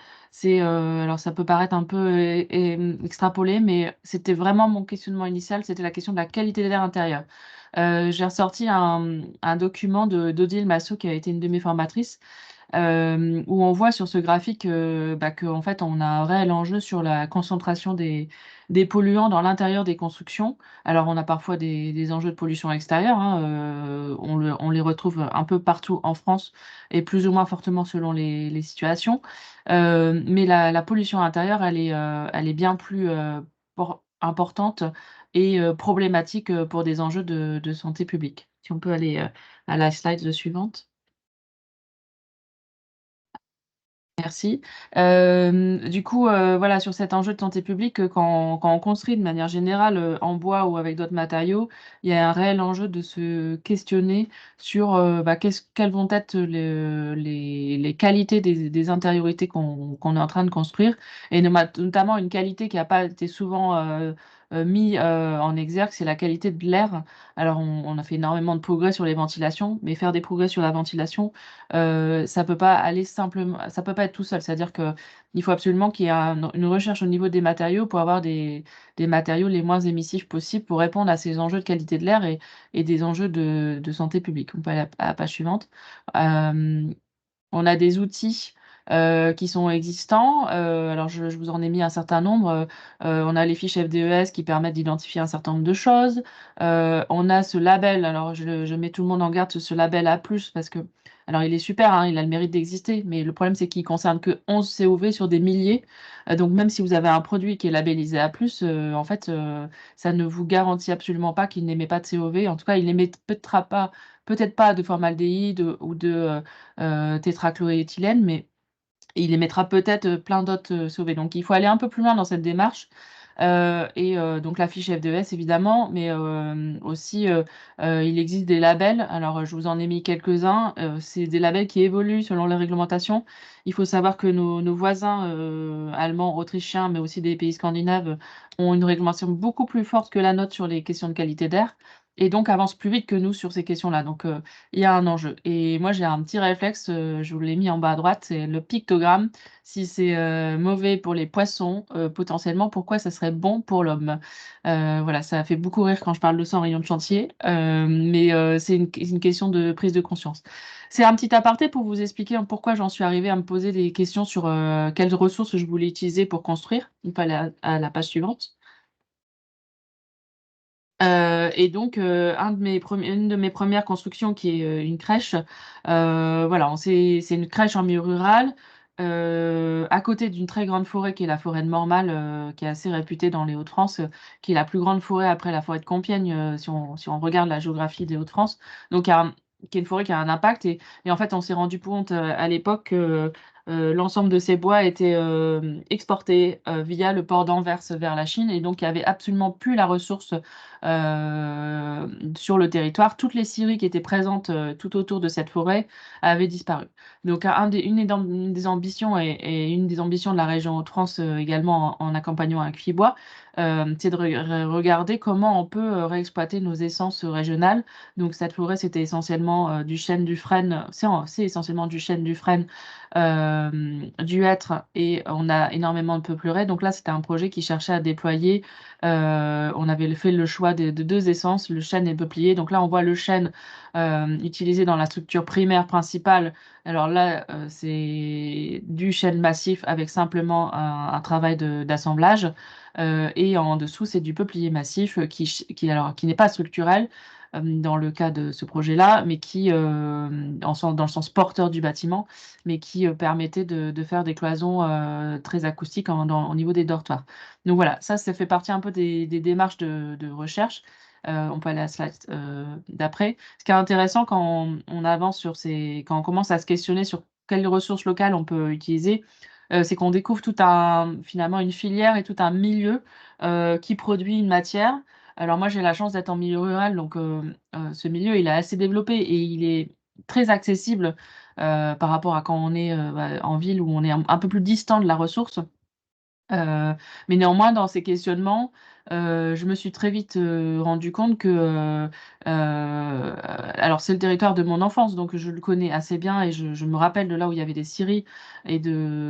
[SPEAKER 4] alors ça peut paraître un peu extrapolé, mais c'était vraiment mon questionnement initial, c'était la question de la qualité de l'air intérieur. J'ai ressorti un document d'Odile Massot, qui a été une de mes formatrices, où on voit sur ce graphique qu'en fait, on a un réel enjeu sur la concentration des polluants dans l'intérieur des constructions. Alors, on a parfois des enjeux de pollution extérieure, hein, on les retrouve un peu partout en France et plus ou moins fortement selon les situations. Mais la pollution intérieure, elle est bien plus importante et problématique pour des enjeux de santé publique. Si on peut aller à la slide suivante. Merci. Du coup, voilà, sur cet enjeu de santé publique, quand on construit de manière générale, en bois ou avec d'autres matériaux, il y a un réel enjeu de se questionner sur, quelles vont être les qualités des intériorités qu'on est en train de construire et notamment une qualité qui n'a pas été souvent, mis en exergue, c'est la qualité de l'air. Alors, on a fait énormément de progrès sur les ventilations, mais faire des progrès sur la ventilation, ça peut pas aller simplement, ça peut pas être tout seul. C'est-à-dire que il faut absolument qu'il y ait une recherche au niveau des matériaux pour avoir des matériaux les moins émissifs possibles pour répondre à ces enjeux de qualité de l'air et des enjeux de santé publique. On peut aller à la page suivante. On a des outils qui sont existants. Alors, je vous en ai mis un certain nombre. On a les fiches FDES qui permettent d'identifier un certain nombre de choses. On a ce label. Alors, je mets tout le monde en garde sur ce label A+, parce que, alors, il est super, hein, il a le mérite d'exister, mais le problème, c'est qu'il concerne que 11 COV sur des milliers. Donc, même si vous avez un produit qui est labellisé A+, en fait, ça ne vous garantit absolument pas qu'il n'émet pas de COV. En tout cas, il n'émettra pas, peut-être pas de formaldéhyde ou de tétrachloroéthylène, mais il émettra peut-être plein d'autres COV. Donc, il faut aller un peu plus loin dans cette démarche. Donc la fiche F2S évidemment, mais aussi il existe des labels. Alors je vous en ai mis quelques-uns. C'est des labels qui évoluent selon les réglementations. Il faut savoir que nos voisins allemands, autrichiens, mais aussi des pays scandinaves ont une réglementation beaucoup plus forte que la nôtre sur les questions de qualité d'air et donc avancent plus vite que nous sur ces questions-là. Donc il y a un enjeu. Et moi j'ai un petit réflexe, je vous l'ai mis en bas à droite, c'est le pictogramme. Si c'est mauvais pour les poissons, potentiellement, pourquoi ça serait bon pour l'homme? Voilà, ça fait beaucoup rire quand je parle de ça en rayon de chantier, mais c'est une question de prise de conscience. C'est un petit aparté pour vous expliquer pourquoi j'en suis arrivée à me poser des questions sur quelles ressources je voulais utiliser pour construire. On peut aller à la page suivante. Et donc, une de mes premières constructions qui est une crèche, voilà, c'est une crèche en milieu rural, à côté d'une très grande forêt qui est la forêt de Mormal, qui est assez réputée dans les Hauts-de-France, qui est la plus grande forêt après la forêt de Compiègne, si on regarde la géographie des Hauts-de-France. Donc, qui est une forêt qui a un impact et en fait, on s'est rendu compte à l'époque que l'ensemble de ces bois étaient exportés via le port d'Anvers vers la Chine et donc il n'y avait absolument plus la ressource sur le territoire. Toutes les scieries qui étaient présentes tout autour de cette forêt avaient disparu. Donc une des ambitions et une des ambitions de la région Hauts-de-France également en accompagnant un Quibois, c'est de regarder comment on peut réexploiter nos essences régionales. Donc cette forêt, c'était essentiellement du chêne du frêne, c'est essentiellement du chêne du frêne, du hêtre et on a énormément de peupleraie. Donc là, c'était un projet qui cherchait à déployer. On avait fait le choix de deux essences, le chêne et le peuplier. Donc là, on voit le chêne utilisé dans la structure primaire principale. Alors là, c'est du chêne massif avec simplement un travail d'assemblage. Et en dessous, c'est du peuplier massif qui n'est pas structurel dans le cas de ce projet-là, mais qui, dans le sens porteur du bâtiment, mais qui permettait de faire des cloisons très acoustiques au niveau des dortoirs. Donc voilà, ça fait partie un peu des démarches de recherche. On peut aller à la slide d'après. Ce qui est intéressant quand on avance quand on commence à se questionner sur quelles ressources locales on peut utiliser, c'est qu'on découvre finalement une filière et tout un milieu qui produit une matière. Alors moi, j'ai la chance d'être en milieu rural, donc ce milieu, il est assez développé et il est très accessible par rapport à quand on est en ville où on est un peu plus distant de la ressource. Mais néanmoins, dans ces questionnements, je me suis très vite rendu compte que, alors c'est le territoire de mon enfance, donc je le connais assez bien et je me rappelle de là où il y avait des scieries et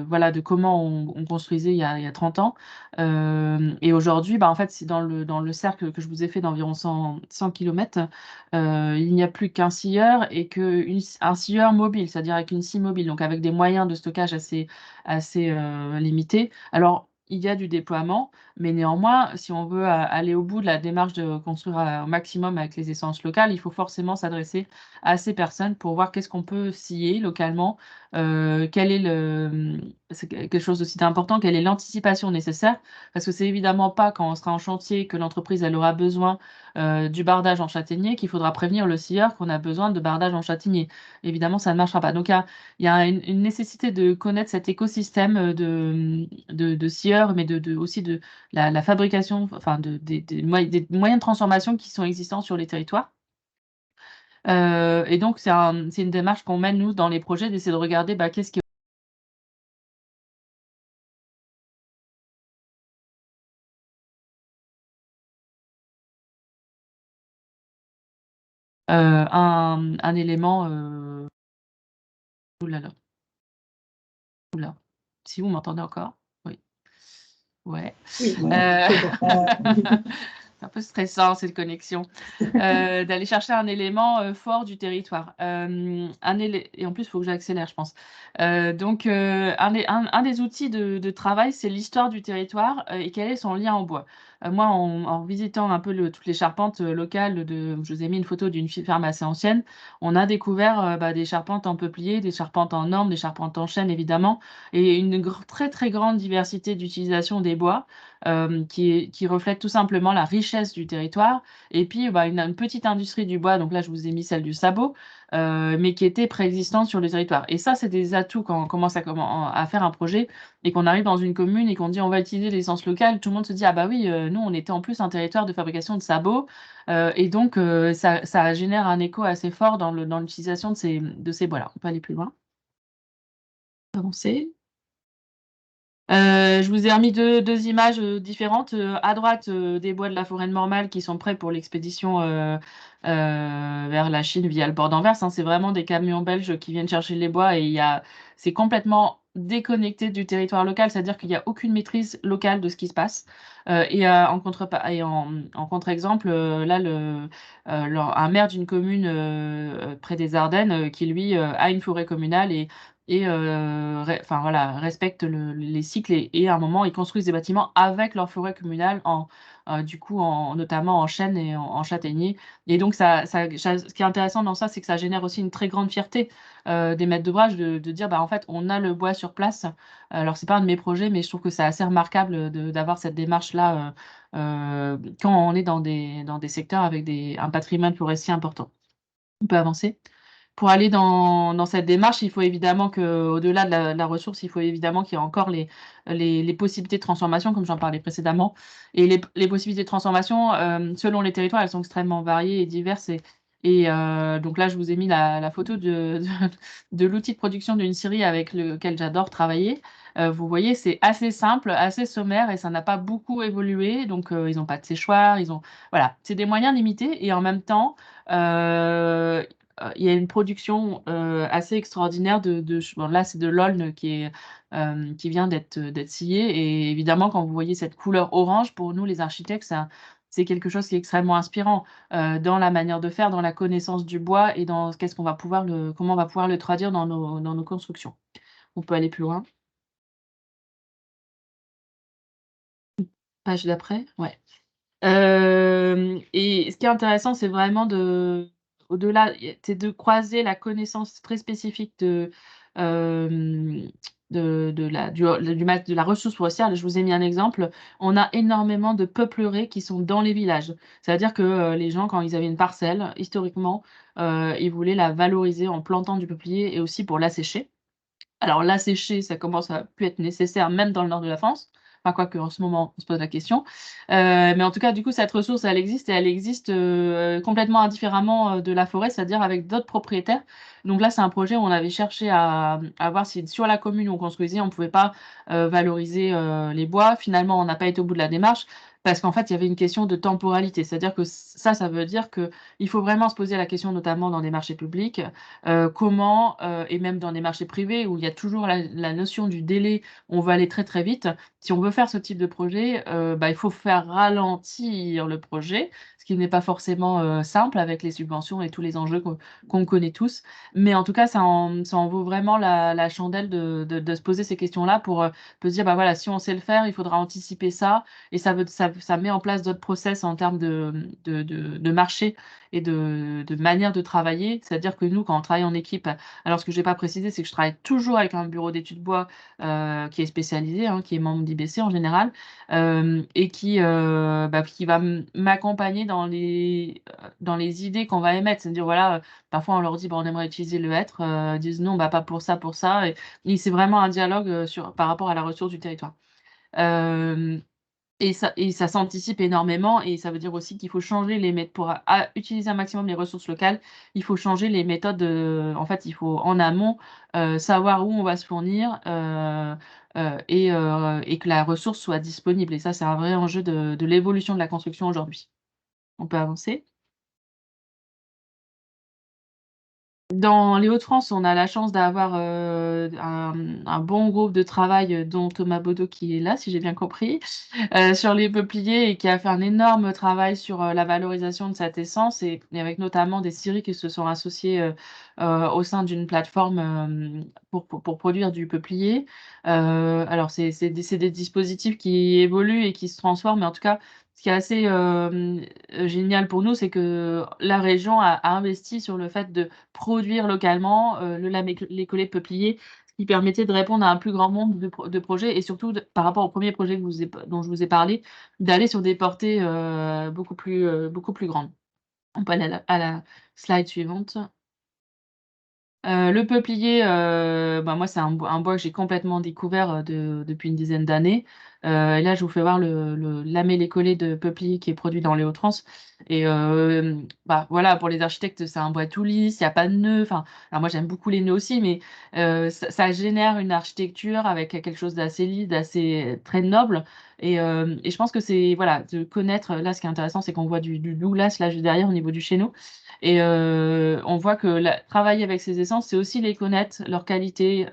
[SPEAKER 4] voilà, de comment on construisait il y a 30 ans. Et aujourd'hui, bah, en fait, c'est dans le cercle que je vous ai fait d'environ 100 km, il n'y a plus qu'un scieur et un scieur mobile, c'est-à-dire avec une scie mobile, donc avec des moyens de stockage assez limités. Alors, il y a du déploiement, mais néanmoins, si on veut aller au bout de la démarche de construire au maximum avec les essences locales, il faut forcément s'adresser à ces personnes pour voir qu'est-ce qu'on peut scier localement, c'est quelque chose aussi d'important, quelle est l'anticipation nécessaire, parce que c'est évidemment pas quand on sera en chantier que l'entreprise elle aura besoin du bardage en châtaignier qu'il faudra prévenir le scieur qu'on a besoin de bardage en châtaignier. Évidemment, ça ne marchera pas. Donc, il y a une nécessité de connaître cet écosystème de scieurs, mais aussi de la fabrication, enfin des moyens de transformation qui sont existants sur les territoires. Et donc, c'est une démarche qu'on mène, nous, dans les projets, d'essayer de regarder qu'est-ce qui un élément. Oulala. Oula. Si vous m'entendez encore? Oui. Ouais.
[SPEAKER 1] Oui,
[SPEAKER 4] Euh,
[SPEAKER 1] c'est bon.
[SPEAKER 4] C'est un peu stressant cette connexion. D'aller chercher un élément fort du territoire. Et en plus, il faut que j'accélère, je pense. Donc, un des outils de travail, c'est l'histoire du territoire et quel est son lien au bois. Moi, en visitant un peu toutes les charpentes locales, je vous ai mis une photo d'une ferme assez ancienne, on a découvert des charpentes en peuplier, des charpentes en orme, des charpentes en chêne, évidemment, et une très, très grande diversité d'utilisation des bois qui reflète tout simplement la richesse du territoire. Et puis, une petite industrie du bois, donc là, je vous ai mis celle du sabot, mais qui était préexistante sur le territoire. Et ça, c'est des atouts quand on commence à faire un projet et qu'on arrive dans une commune et qu'on dit on va utiliser l'essence locale. Tout le monde se dit, ah bah oui, nous, on était en plus un territoire de fabrication de sabots. Et donc, ça génère un écho assez fort dans l'utilisation de ces bois-là. On peut aller plus loin. Avancer. Je vous ai remis deux images différentes. À droite, des bois de la forêt de Mormal qui sont prêts pour l'expédition vers la Chine via le port d'Anvers, hein. C'est vraiment des camions belges qui viennent chercher les bois et c'est complètement déconnecté du territoire local, c'est-à-dire qu'il n'y a aucune maîtrise locale de ce qui se passe. En contre-exemple, là, un maire d'une commune près des Ardennes qui, lui, a une forêt communale enfin voilà, respectent les cycles et à un moment, ils construisent des bâtiments avec leur forêt communale du coup, notamment en chêne et en châtaignier. Et donc, ce qui est intéressant dans ça, c'est que ça génère aussi une très grande fierté des maîtres d'ouvrage de dire, en fait, on a le bois sur place. Alors, c'est pas un de mes projets, mais je trouve que c'est assez remarquable d'avoir cette démarche-là quand on est dans des secteurs avec un patrimoine forestier important. On peut avancer. Pour aller dans cette démarche, il faut évidemment qu'au-delà de la ressource, il faut évidemment qu'il y ait encore les possibilités de transformation, comme j'en parlais précédemment. Et les possibilités de transformation, selon les territoires, elles sont extrêmement variées et diverses. Donc là, je vous ai mis la photo de l'outil de production d'une scierie avec lequel j'adore travailler. Vous voyez, c'est assez simple, assez sommaire et ça n'a pas beaucoup évolué. Donc, ils n'ont pas de séchoir. Voilà, c'est des moyens limités et en même temps, il y a une production assez extraordinaire bon, là, c'est de l'aulne qui vient d'être scié. Et évidemment, quand vous voyez cette couleur orange, pour nous, les architectes, c'est quelque chose qui est extrêmement inspirant dans la manière de faire, dans la connaissance du bois et dans comment on va pouvoir le traduire dans nos constructions. On peut aller plus loin. Page d'après, ouais. Et ce qui est intéressant, c'est vraiment au-delà, c'est de croiser la connaissance très spécifique de la ressource forestière. Je vous ai mis un exemple. On a énormément de peupleraies qui sont dans les villages. C'est-à-dire que les gens, quand ils avaient une parcelle, historiquement, ils voulaient la valoriser en plantant du peuplier et aussi pour l'assécher. Alors l'assécher, ça commence à plus être nécessaire même dans le nord de la France. Enfin, quoique en ce moment, on se pose la question. Mais en tout cas, du coup, cette ressource, elle existe et elle existe complètement indifféremment de la forêt, c'est-à-dire avec d'autres propriétaires. Donc là, c'est un projet où on avait cherché à voir si sur la commune où on construisait, on ne pouvait pas valoriser les bois. Finalement, on n'a pas été au bout de la démarche parce qu'en fait, il y avait une question de temporalité. C'est-à-dire que ça veut dire qu'il faut vraiment se poser la question, notamment dans des marchés publics, comment, et même dans des marchés privés où il y a toujours la notion du délai, on veut aller très très vite. Si on veut faire ce type de projet, il faut faire ralentir le projet, ce qui n'est pas forcément simple avec les subventions et tous les enjeux qu'on connaît tous. Mais en tout cas, ça en vaut vraiment la chandelle de se poser ces questions-là pour se dire, voilà, si on sait le faire, il faudra anticiper ça. Et ça met en place d'autres process en termes de marché et de manière de travailler. C'est-à-dire que nous, quand on travaille en équipe, alors ce que je n'ai pas précisé, c'est que je travaille toujours avec un bureau d'études bois qui est spécialisé, hein, qui est membre d'IBC en général, et qui va m'accompagner dans les idées qu'on va émettre. C'est-à-dire, voilà, parfois on leur dit, on aimerait utiliser le hêtre, ils disent non, pas pour ça, pour ça. Et c'est vraiment un dialogue par rapport à la ressource du territoire. Et ça s'anticipe énormément et ça veut dire aussi qu'il faut changer les méthodes pour utiliser un maximum les ressources locales. Il faut changer les méthodes, en fait, il faut en amont savoir où on va se fournir et que la ressource soit disponible. Et ça, c'est un vrai enjeu de l'évolution de la construction aujourd'hui. On peut avancer? Dans les Hauts-de-France, on a la chance d'avoir un bon groupe de travail, dont Thomas Baudot qui est là, si j'ai bien compris, sur les peupliers et qui a fait un énorme travail sur la valorisation de cette essence et avec notamment des scieries qui se sont associées au sein d'une plateforme pour produire du peuplier. Alors, c'est des dispositifs qui évoluent et qui se transforment, mais en tout cas, ce qui est assez génial pour nous, c'est que la région a investi sur le fait de produire localement, le les collets de peupliers, ce qui permettait de répondre à un plus grand nombre de projets et surtout par rapport au premier projet dont je vous ai parlé, d'aller sur des portées, beaucoup plus grandes. On peut aller à la slide suivante. Le peuplier, bah, moi, c'est un bois que j'ai complètement découvert, depuis une dizaine d'années. Et là, je vous fais voir le lamellé-collé de peuplier qui est produit dans les Hauts-de-France et bah, voilà, pour les architectes, c'est un bois tout lisse, il y a pas de nœuds, enfin, alors moi, j'aime beaucoup les nœuds aussi, mais ça génère une architecture avec quelque chose d'assez lisse, d'assez très noble et je pense que c'est voilà, de connaître là, ce qui est intéressant, c'est qu'on voit du Douglas, là, juste derrière, au niveau du chéneau et on voit que travailler avec ces essences, c'est aussi les connaître, leur qualité,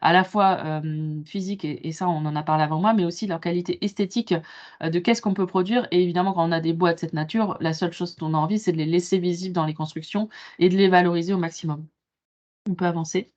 [SPEAKER 4] à la fois, physique et ça, on en a parlé avant moi, mais aussi leur qualité esthétique, de qu'est-ce qu'on peut produire et évidemment, quand on a des bois de cette nature, la seule chose dont on a envie, c'est de les laisser visibles dans les constructions et de les valoriser au maximum. On peut avancer.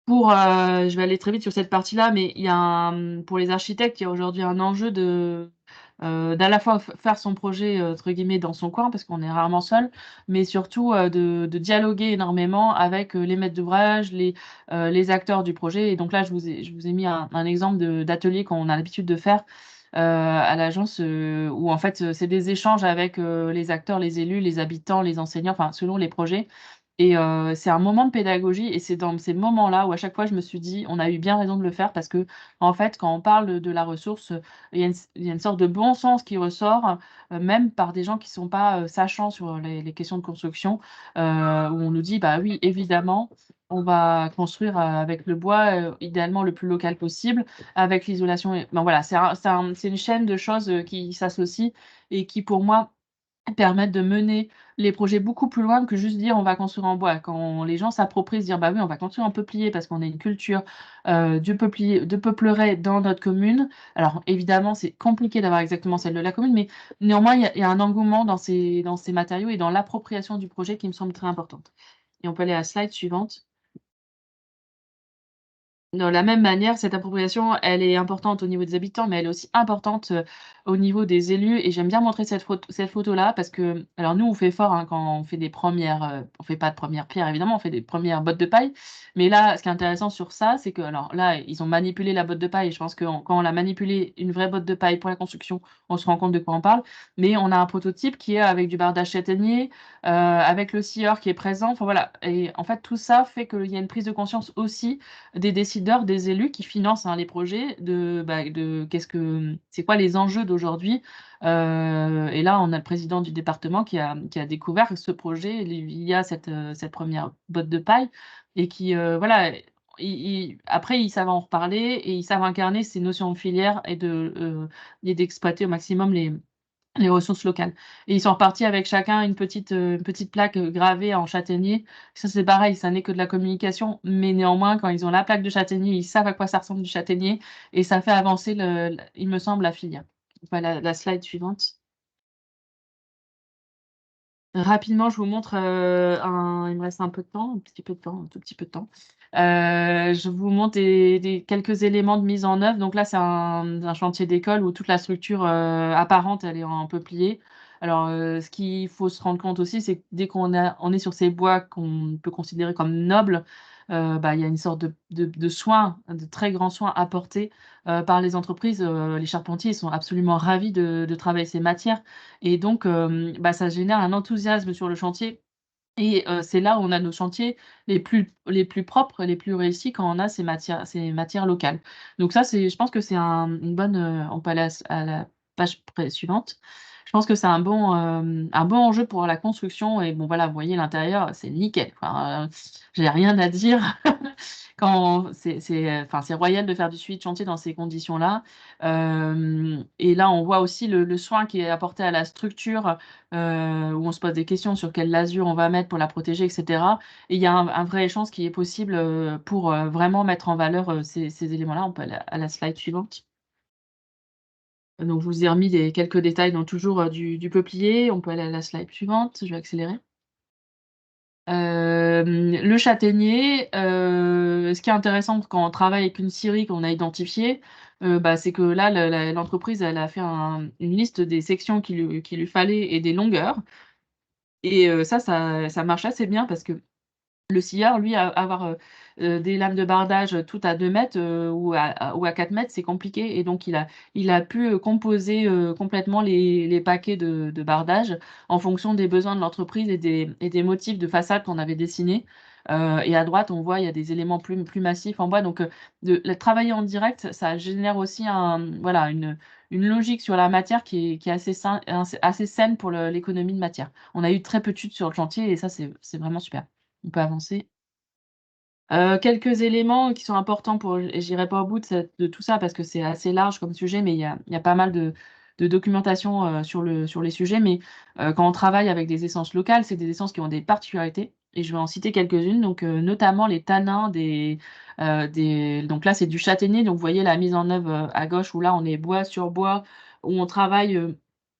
[SPEAKER 4] Je vais aller très vite sur cette partie-là, mais il y a pour les architectes, il y a aujourd'hui un enjeu d'à la fois faire son projet, entre guillemets «dans son coin» parce qu'on est rarement seul, mais surtout, de dialoguer énormément avec, les maîtres d'ouvrage, les acteurs du projet et donc là, je vous ai mis un exemple d'atelier qu'on a l'habitude de faire, à l'agence, où en fait, c'est des échanges avec, les acteurs, les élus, les habitants, les enseignants, enfin selon les projets et c'est un moment de pédagogie et c'est dans ces moments-là où à chaque fois je me suis dit: «On a eu bien raison de le faire» parce qu'en fait, quand on parle de la ressource, il y a une sorte de bon sens qui ressort, même par des gens qui sont pas, sachants sur les questions de construction, où on nous dit: «Bah oui, évidemment, on va construire, avec le bois, idéalement le plus local possible, avec l'isolation» et ben voilà, c'est une chaîne de choses, qui s'associent et qui pour moi permettre de mener les projets beaucoup plus loin que juste dire: «On va construire en bois». Quand les gens s'approprient, se dire: «Bah oui, on va construire en peuplier parce qu'on a une culture, du peuplier de peuplerais dans notre commune». Alors évidemment, c'est compliqué d'avoir exactement celle de la commune, mais néanmoins, il y a un engouement dans ces matériaux et dans l'appropriation du projet qui me semble très importante. Et on peut aller à la slide suivante. De la même manière, cette appropriation, elle est importante au niveau des habitants, mais elle est aussi importante, au niveau des élus et j'aime bien montrer cette photo-là parce que alors nous, on fait fort, hein, quand on fait des premières, on fait pas de premières pierres évidemment, on fait des premières bottes de paille. Mais là, ce qui est intéressant sur ça, c'est que alors là, ils ont manipulé la botte de paille et je pense que quand on l'a manipulé, une vraie botte de paille pour la construction, on se rend compte de quoi on parle. Mais on a un prototype qui est avec du bardage châtaignier, avec le scieur qui est présent, enfin voilà et en fait, tout ça fait qu'il y a une prise de conscience aussi des décideurs, des élus qui financent, hein, les projets de c'est quoi les enjeux d'aujourd'hui? Et là, on a le président du département qui a découvert ce projet via cette première botte de paille et qui, voilà, ils après ils savent en reparler et ils savent incarner ces notions de filière et d'exploiter au maximum les ressources locales et ils sont repartis avec chacun une petite plaque, gravée en châtaignier. Ça, c'est pareil, ça n'est que de la communication, mais néanmoins, quand ils ont la plaque de châtaignier, ils savent à quoi ça ressemble du châtaignier et ça fait avancer il me semble, la filière. Voilà, la slide suivante. Rapidement, je vous montre, il me reste un peu de temps, un petit peu de temps, un tout petit peu de temps. Je vous montre quelques éléments de mise en œuvre. Donc là, c'est un chantier d'école où toute la structure, apparente, elle est en peuplier. Alors, ce qu'il faut se rendre compte aussi, c'est que dès on est sur ces bois qu'on peut considérer comme nobles, bah, il y a une sorte de soin, de très grands soins apportés, par les entreprises. Les charpentiers, ils sont absolument ravis de travailler ces matières et donc, bah, ça génère un enthousiasme sur le chantier et c'est là où on a nos chantiers les plus propres, les plus réussis quand on a ces matières locales. Donc ça, je pense que c'est une bonne, on peut aller à la page suivante. Je pense que c'est un bon enjeu pour la construction et bon voilà, vous voyez l'intérieur, c'est nickel. Enfin, j'ai rien à dire. Quand c'est royal de faire du suivi de chantier dans ces conditions-là. Et là, on voit aussi le soin qui est apporté à la structure, où on se pose des questions sur quelle lasure on va mettre pour la protéger, et cetera. Et il y a un vrai échange qui est possible, pour, vraiment mettre en valeur, ces éléments-là. On peut aller à la slide suivante. Donc je vous ai remis quelques détails dans toujours, du peuplier. On peut aller à la slide suivante, je vais accélérer. Le châtaignier, ce qui est intéressant quand on travaille avec une scierie qu'on a identifiée, c'est que là l'entreprise elle a fait une liste des sections qu'il lui fallait et des longueurs et ça marche assez bien parce que le scieur, lui, avoir, des lames de bardage, toutes à 2 mètres, ou à 4 mètres, c'est compliqué et donc il a pu, composer, complètement les paquets de bardage en fonction des besoins de l'entreprise et des motifs de façade qu'on avait dessinés. Et à droite, on voit, il y a des éléments plus massifs en bois donc travailler en direct, ça génère aussi une logique sur la matière qui est assez saine pour l'économie de matière. On a eu très peu de chutes sur le chantier et ça, c'est vraiment super. On peut avancer. Quelques éléments qui sont importants pour et j'irai pas au bout de tout ça parce que c'est assez large comme sujet, mais il y a pas mal de documentation, sur les sujets. Mais, quand on travaille avec des essences locales, c'est des essences qui ont des particularités et je vais en citer quelques-unes. Donc, notamment les tanins donc là, c'est du châtaignier. Donc vous voyez la mise en œuvre, à gauche où là, on est bois sur bois, où on travaille,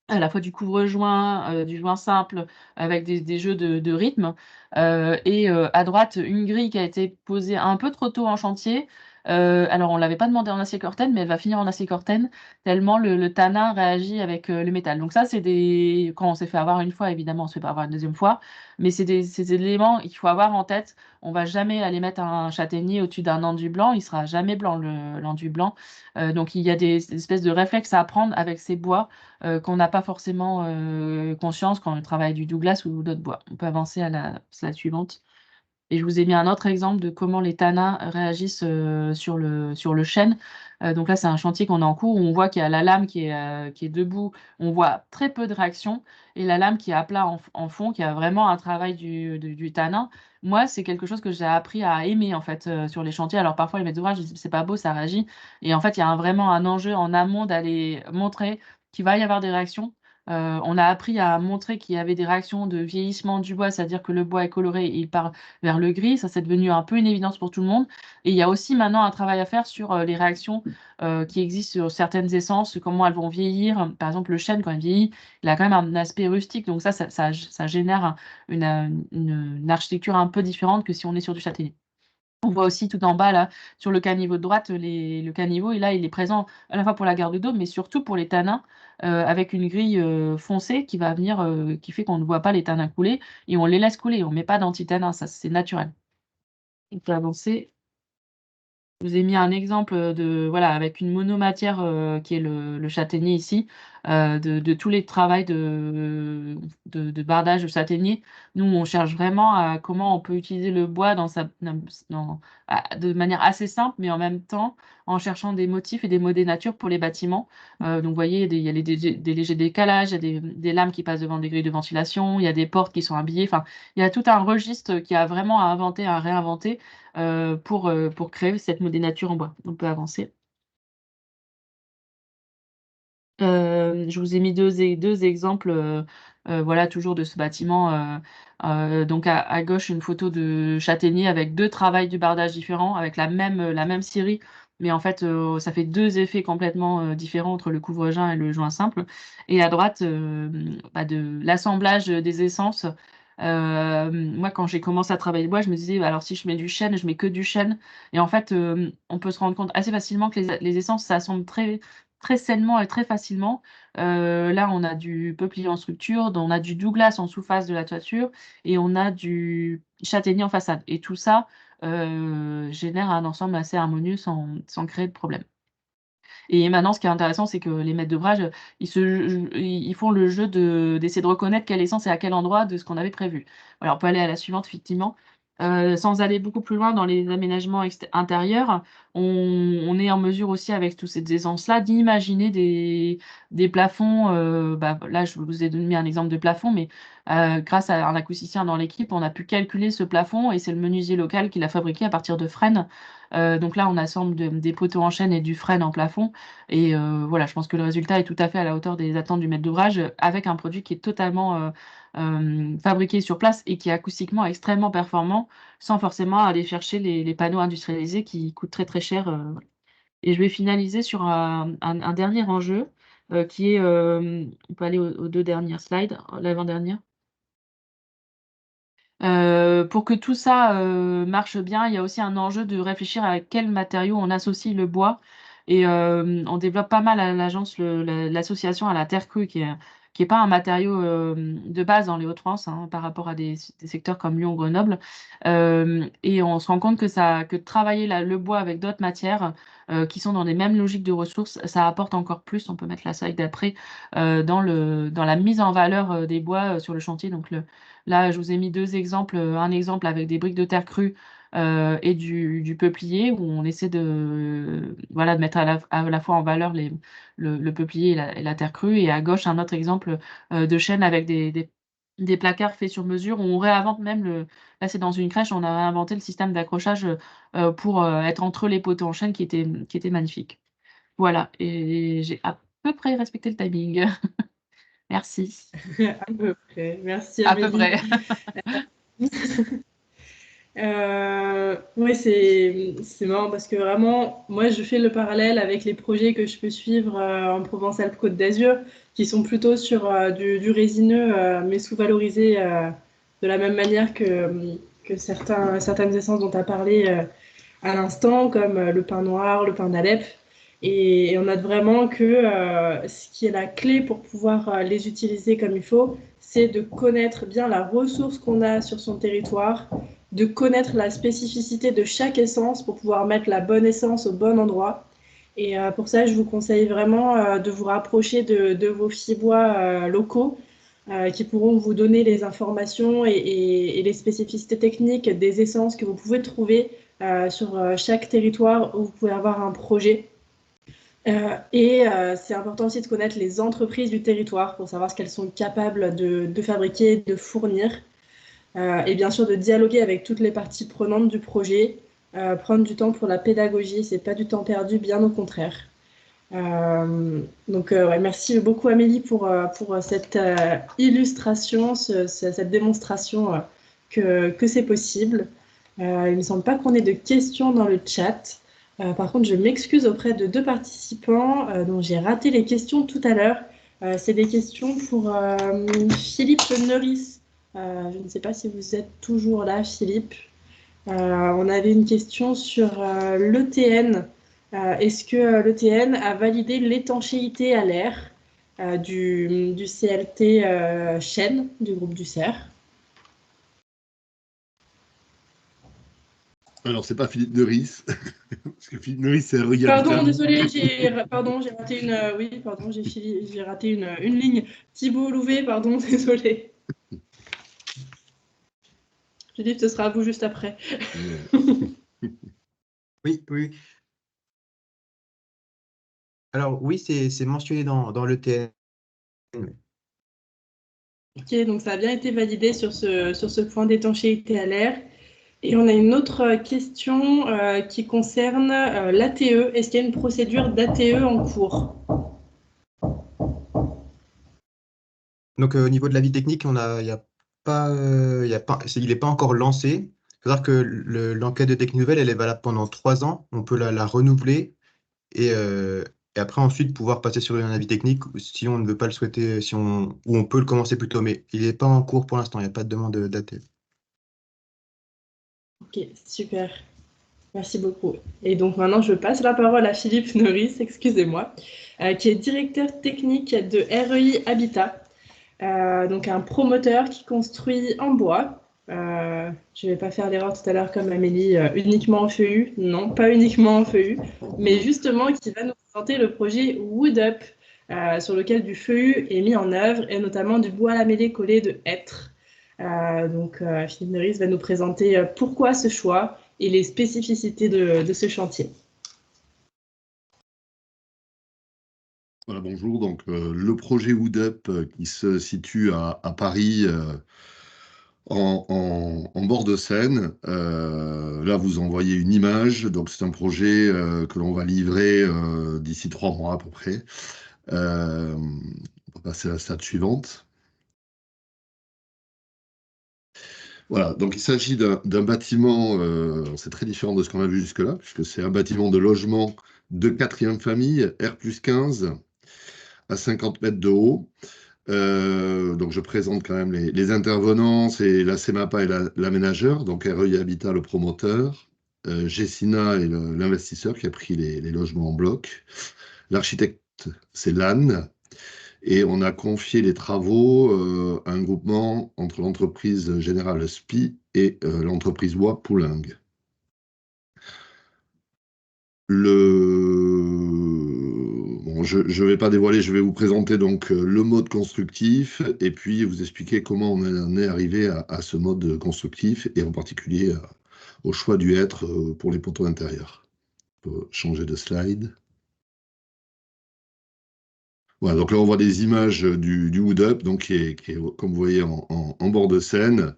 [SPEAKER 4] à la fois du couvre-joint, du joint simple avec des jeux de rythme. À droite, une grille qui a été posée un peu trop tôt en chantier. Alors on l'avait pas demandé en acier corten, mais elle va finir en acier corten tellement le tanin réagit avec, le métal. Donc ça, c'est des quand on s'est fait avoir une fois, évidemment, on se fait pas avoir une deuxième fois, mais c'est des éléments qu'il faut avoir en tête. On va jamais aller mettre un châtaignier au-dessus d'un enduit blanc, il sera jamais blanc l'enduit blanc. Donc il y a des espèces de réflexes à apprendre avec ces bois, qu'on n'a pas forcément, conscience quand on travaille du Douglas ou d'autres bois. On peut avancer à la slide suivante. Et je vous ai mis un autre exemple de comment les tanins réagissent, sur le chêne. Donc là, c'est un chantier qu'on a en cours où on voit qu'il y a la lame qui est debout. On voit très peu de réaction et la lame qui est à plat en fond, qui a vraiment un travail du tanin. Moi, c'est quelque chose que j'ai appris à aimer, en fait, sur les chantiers. Alors parfois, les maîtres d'ouvrage disent: «C'est pas beau, ça réagit» et en fait, il y a vraiment un enjeu en amont d'aller montrer qu'il va y avoir des réactions. On a appris à montrer qu'il y avait des réactions de vieillissement du bois, c'est-à-dire que le bois est coloré et il part vers le gris. Ça, c'est devenu un peu une évidence pour tout le monde. Et il y a aussi maintenant un travail à faire sur, les réactions, qui existent sur certaines essences, comment elles vont vieillir. Par exemple, le chêne, quand il vieillit, il a quand même un aspect rustique. Donc ça génère une architecture un peu différente que si on est sur du châtaignier. On voit aussi tout en bas là, sur le caniveau de droite, le caniveau et là, il est présent à la fois pour la garde d'eau, mais surtout pour les tanins, avec une grille, foncée qui va venir, qui fait qu'on ne voit pas les tanins couler et on les laisse couler. On met pas d'anti-tanin, ça c'est naturel. On peut avancer. Je vous ai mis un exemple, avec une monomatière, qui est le châtaignier ici, de tous les travails de bardage de châtaignier. Nous, on cherche vraiment à comment on peut utiliser le bois de manière assez simple, mais en même temps, en cherchant des motifs et des mots des natures pour les bâtiments. Donc vous voyez, il y a des légers décalages, il y a des lames qui passent devant des grilles de ventilation, il y a des portes qui sont habillées, enfin, il y a tout un registre qui a vraiment à inventer, à réinventer pour créer cette modénature en bois. On peut avancer. Je vous ai mis deux exemples, toujours de ce bâtiment, donc à gauche, une photo de châtaignier avec 2 travails du bardage différents, avec la même scierie, mais en fait, ça fait 2 effets complètement, différents entre le couvre-joint et le joint simple et à droite, de l'assemblage, des essences. Moi, quand j'ai commencé à travailler le bois, je me disais: «Bah, alors si je mets du chêne, je mets que du chêne» et en fait, on peut se rendre compte assez facilement que les essences s'assemblent très sainement et très facilement. Là, on a du peuplier en structure, on a du Douglas en sous-face de la toiture et on a du châtaignier en façade et tout ça, génère un ensemble assez harmonieux sans créer de problème. Et maintenant, ce qui est intéressant, c'est que les maîtres d'ouvrage, ils font le jeu d'essayer de reconnaître quelle essence est à quel endroit de ce qu'on avait prévu. Alors, on peut aller à la suivante, effectivement. sans aller beaucoup plus loin dans les aménagements intérieurs, on est en mesure aussi avec toutes ces essences-là d'imaginer des plafonds. Là, je vous ai mis un exemple de plafond, mais grâce à un acousticien dans l'équipe, on a pu calculer ce plafond et c'est le menuisier local qui l'a fabriqué à partir de frênes. Donc là, on assemble des poteaux en chêne et du frêne en plafond. Et voilà, je pense que le résultat est tout à fait à la hauteur des attentes du maître d'ouvrage avec un produit qui est totalement fabriqué sur place et qui est acoustiquement extrêmement performant sans forcément aller chercher les panneaux industrialisés qui coûtent très très cher. Et je vais finaliser sur un dernier enjeu qui est, on peut aller aux 2 dernières slides, l'avant-dernière. Pour que tout ça marche bien, il y a aussi un enjeu de réfléchir à quels matériaux on associe le bois. Et on développe pas mal à l'agence l'association à la terre crue, qui est pas un matériau de base dans les Hauts-de-France, hein, par rapport à des secteurs comme Lyon, Grenoble. Et on se rend compte que travailler le bois avec d'autres matières qui sont dans les mêmes logiques de ressources, ça apporte encore plus. On peut mettre la slide d'après dans la mise en valeur des bois sur le chantier. Donc là, je vous ai mis 2 exemples. Un exemple avec des briques de terre crue et du peuplier, où on essaie de mettre à la fois en valeur le peuplier et la terre crue. Et à gauche, un autre exemple de chêne avec des placards faits sur mesure, où on réinvente même là, c'est dans une crèche, on a réinventé le système d'accrochage pour être entre les poteaux en chêne qui était magnifique. Voilà, et j'ai à peu près respecté le timing. Merci.
[SPEAKER 1] À peu près. Merci
[SPEAKER 4] À peu
[SPEAKER 1] Amélie.
[SPEAKER 4] près.
[SPEAKER 1] Oui, c'est marrant parce que vraiment, moi, je fais le parallèle avec les projets que je peux suivre en Provence-Alpes-Côte d'Azur, qui sont plutôt sur du résineux, mais sous-valorisé de la même manière que certaines essences dont tu as parlé à l'instant, comme le pain noir, le pain d'Alep. Et on note vraiment que ce qui est la clé pour pouvoir les utiliser comme il faut, c'est de connaître bien la ressource qu'on a sur son territoire, de connaître la spécificité de chaque essence pour pouvoir mettre la bonne essence au bon endroit. Et pour ça, je vous conseille vraiment de vous rapprocher de vos fibois locaux qui pourront vous donner les informations et les spécificités techniques des essences que vous pouvez trouver sur chaque territoire où vous pouvez avoir un projet. C'est important aussi de connaître les entreprises du territoire pour savoir ce qu'elles sont capables de fabriquer, de fournir. Et bien sûr de dialoguer avec toutes les parties prenantes du projet, prendre du temps pour la pédagogie, c'est pas du temps perdu, bien au contraire. Merci beaucoup Amélie pour cette illustration, cette démonstration que c'est possible. Il ne me semble pas qu'on ait de questions dans le chat. Par contre, je m'excuse auprès de 2 participants dont j'ai raté les questions tout à l'heure. C'est des questions pour Philippe Neuris. Je ne sais pas si vous êtes toujours là, Philippe. On avait une question sur l'ETN. Est-ce que l'ETN a validé l'étanchéité à l'air du CLT chêne du groupe du Cerf?
[SPEAKER 5] Alors, c'est pas Philippe Neuris, parce que Philippe Neuris, c'est un regard.
[SPEAKER 1] Pardon, désolé, j'ai raté une. Oui, pardon, j'ai raté une ligne. Thibault Louvet, pardon, désolé. Philippe, ce sera à vous juste après.
[SPEAKER 3] Oui. Alors oui, c'est mentionné dans l'ETN.
[SPEAKER 1] Ok, donc ça a bien été validé sur ce point d'étanchéité à l'air. Et on a une autre question qui concerne l'ATE. Est-ce qu'il y a une procédure d'ATE en cours?
[SPEAKER 3] Donc au niveau de l'avis technique, il n'est pas encore lancé. Il faut savoir que l'enquête de technique nouvelle, elle est valable pendant 3 ans. On peut la renouveler et après ensuite pouvoir passer sur un avis technique si on ne veut pas le souhaiter, ou on peut le commencer plus tôt, mais il n'est pas en cours pour l'instant, il n'y a pas de demande d'ATE.
[SPEAKER 1] Ok, super. Merci beaucoup. Et donc maintenant, je passe la parole à Philippe Neuris, excusez-moi, qui est directeur technique de REI Habitat, donc un promoteur qui construit en bois. Je ne vais pas faire l'erreur tout à l'heure comme Amélie, uniquement en feuillu. Non, pas uniquement en feuillu, mais justement qui va nous présenter le projet Wood Up, sur lequel du feuillu est mis en œuvre, et notamment du bois lamellé collé de hêtre. Donc, Philippe Meurice va nous présenter pourquoi ce choix et les spécificités de ce chantier.
[SPEAKER 5] Voilà, bonjour. Donc, le projet Wood Up qui se situe à Paris, en bord de Seine. Là, vous en voyez une image. Donc, c'est un projet que l'on va livrer d'ici 3 mois à peu près. On va passer à la slide suivante. Voilà, donc il s'agit d'un bâtiment, c'est très différent de ce qu'on a vu jusque-là, puisque c'est un bâtiment de logement de 4e famille, R+15, à 50 mètres de haut. Donc je présente quand même les intervenants, c'est la CEMAPA et l'aménageur, donc REI Habitat, le promoteur, Gessina est l'investisseur qui a pris les logements en bloc. L'architecte, c'est l'ANNE. Et on a confié les travaux à un groupement entre l'entreprise générale SPI et l'entreprise WA Poulenc. Bon, je ne vais pas dévoiler, je vais vous présenter donc le mode constructif et puis vous expliquer comment on en est arrivé à ce mode constructif et en particulier au choix du hêtre pour les poteaux intérieurs. On peut changer de slide. Voilà, donc là on voit des images du Wood Up, donc qui est, comme vous voyez en bord de Seine.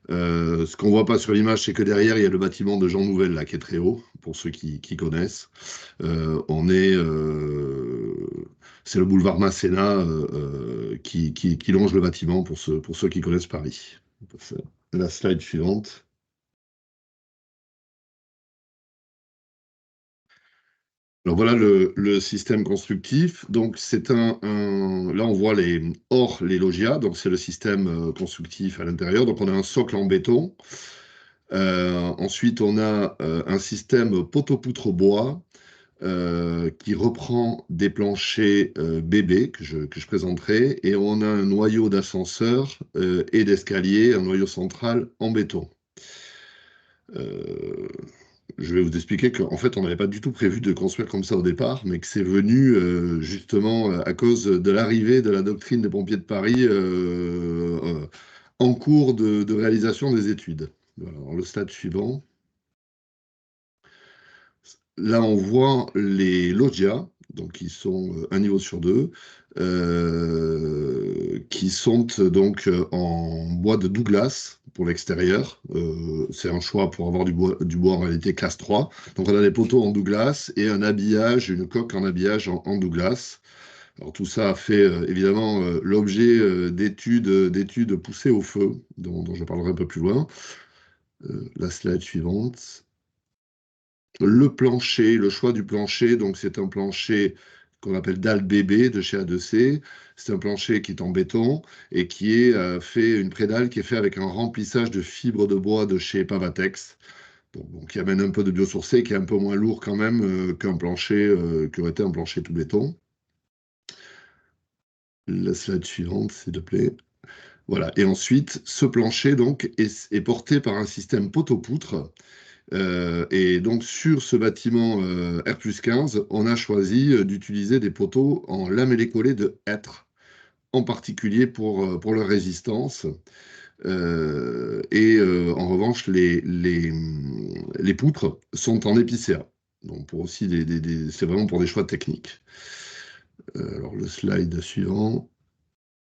[SPEAKER 5] Ce qu'on ne voit pas sur l'image, c'est que derrière, il y a le bâtiment de Jean Nouvel, là, qui est très haut, pour ceux qui connaissent. C'est le boulevard Masséna qui longe le bâtiment, pour ceux qui connaissent Paris. La slide suivante. Alors voilà le système constructif. Donc là on voit hors les loggias, donc c'est le système constructif à l'intérieur. Donc on a un socle en béton. Ensuite on a un système poteau-poutre bois qui reprend des planchers bébés que je présenterai, et on a un noyau d'ascenseur et d'escalier, un noyau central en béton. Je vais vous expliquer qu'en fait, on n'avait pas du tout prévu de construire comme ça au départ, mais que c'est venu justement à cause de l'arrivée de la doctrine des pompiers de Paris en cours de réalisation des études. Voilà, alors, le stade suivant. Là, on voit les loggias, donc qui sont un niveau sur deux, qui sont donc en bois de Douglas pour l'extérieur. C'est un choix pour avoir du bois en réalité classe 3. Donc on a des poteaux en Douglas et un habillage, une coque en habillage en Douglas. Alors tout ça a fait évidemment l'objet d'études poussées au feu, dont je parlerai un peu plus loin. La slide suivante. Le plancher, le choix du plancher, donc c'est un plancher qu'on appelle dalle bébé de chez A2C. C'est un plancher qui est en béton et qui est fait, une prédalle qui est fait avec un remplissage de fibres de bois de chez Pavatex. Donc, qui amène un peu de biosourcé, qui est un peu moins lourd quand même qu'un plancher, qui aurait été un plancher tout béton. La slide suivante, s'il te plaît. Voilà. Et ensuite, ce plancher donc est porté par un système poteau-poutre. Et donc, sur ce bâtiment R+15, on a choisi d'utiliser des poteaux en lamellé-collé de hêtre, en particulier pour leur résistance. En revanche, les poutres sont en épicéa. Donc, c'est vraiment pour des choix techniques. Alors, le slide suivant.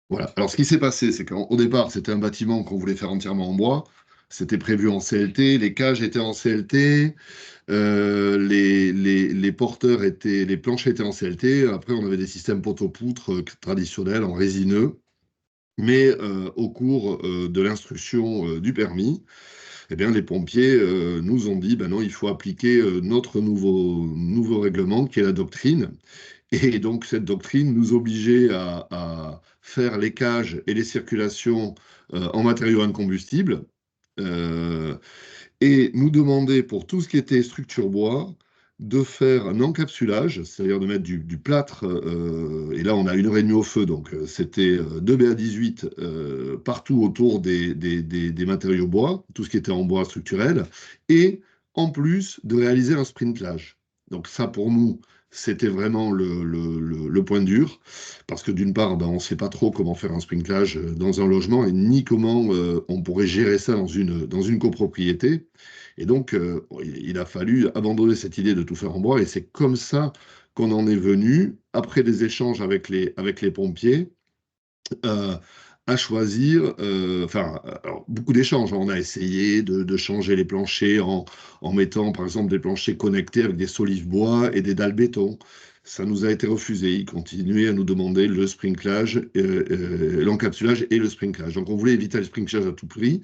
[SPEAKER 5] Voilà. Alors, ce qui s'est passé, c'est qu'au départ, c'était un bâtiment qu'on voulait faire entièrement en bois. C'était prévu en CLT, les cages étaient en CLT, les porteurs les planchers étaient en CLT. Après, on avait des systèmes poteau-poutre traditionnels en résineux. Mais au cours de l'instruction du permis, eh bien, les pompiers nous ont dit, ben non, il faut appliquer notre nouveau règlement, qui est la doctrine. Et donc, cette doctrine nous obligeait à faire les cages et les circulations en matériaux incombustibles, et nous demandait pour tout ce qui était structure bois de faire un encapsulage, c'est-à-dire de mettre du plâtre, et là on a 1h30 au feu, donc c'était 2 BA18 partout autour des matériaux bois, tout ce qui était en bois structurel, et en plus de réaliser un sprinklage. Donc ça pour nous, c'était vraiment le point dur, parce que d'une part, on ne sait pas trop comment faire un sprinklage dans un logement, et ni comment on pourrait gérer ça dans une copropriété. Et donc, il a fallu abandonner cette idée de tout faire en bois, et c'est comme ça qu'on en est venu, après des échanges avec les pompiers, à choisir, alors, beaucoup d'échanges. On a essayé de changer les planchers en mettant, par exemple, des planchers connectés avec des solives bois et des dalles béton. Ça nous a été refusé. Ils continuaient à nous demander le sprinklage, l'encapsulage et le sprinklage. Donc, on voulait éviter le sprinklage à tout prix.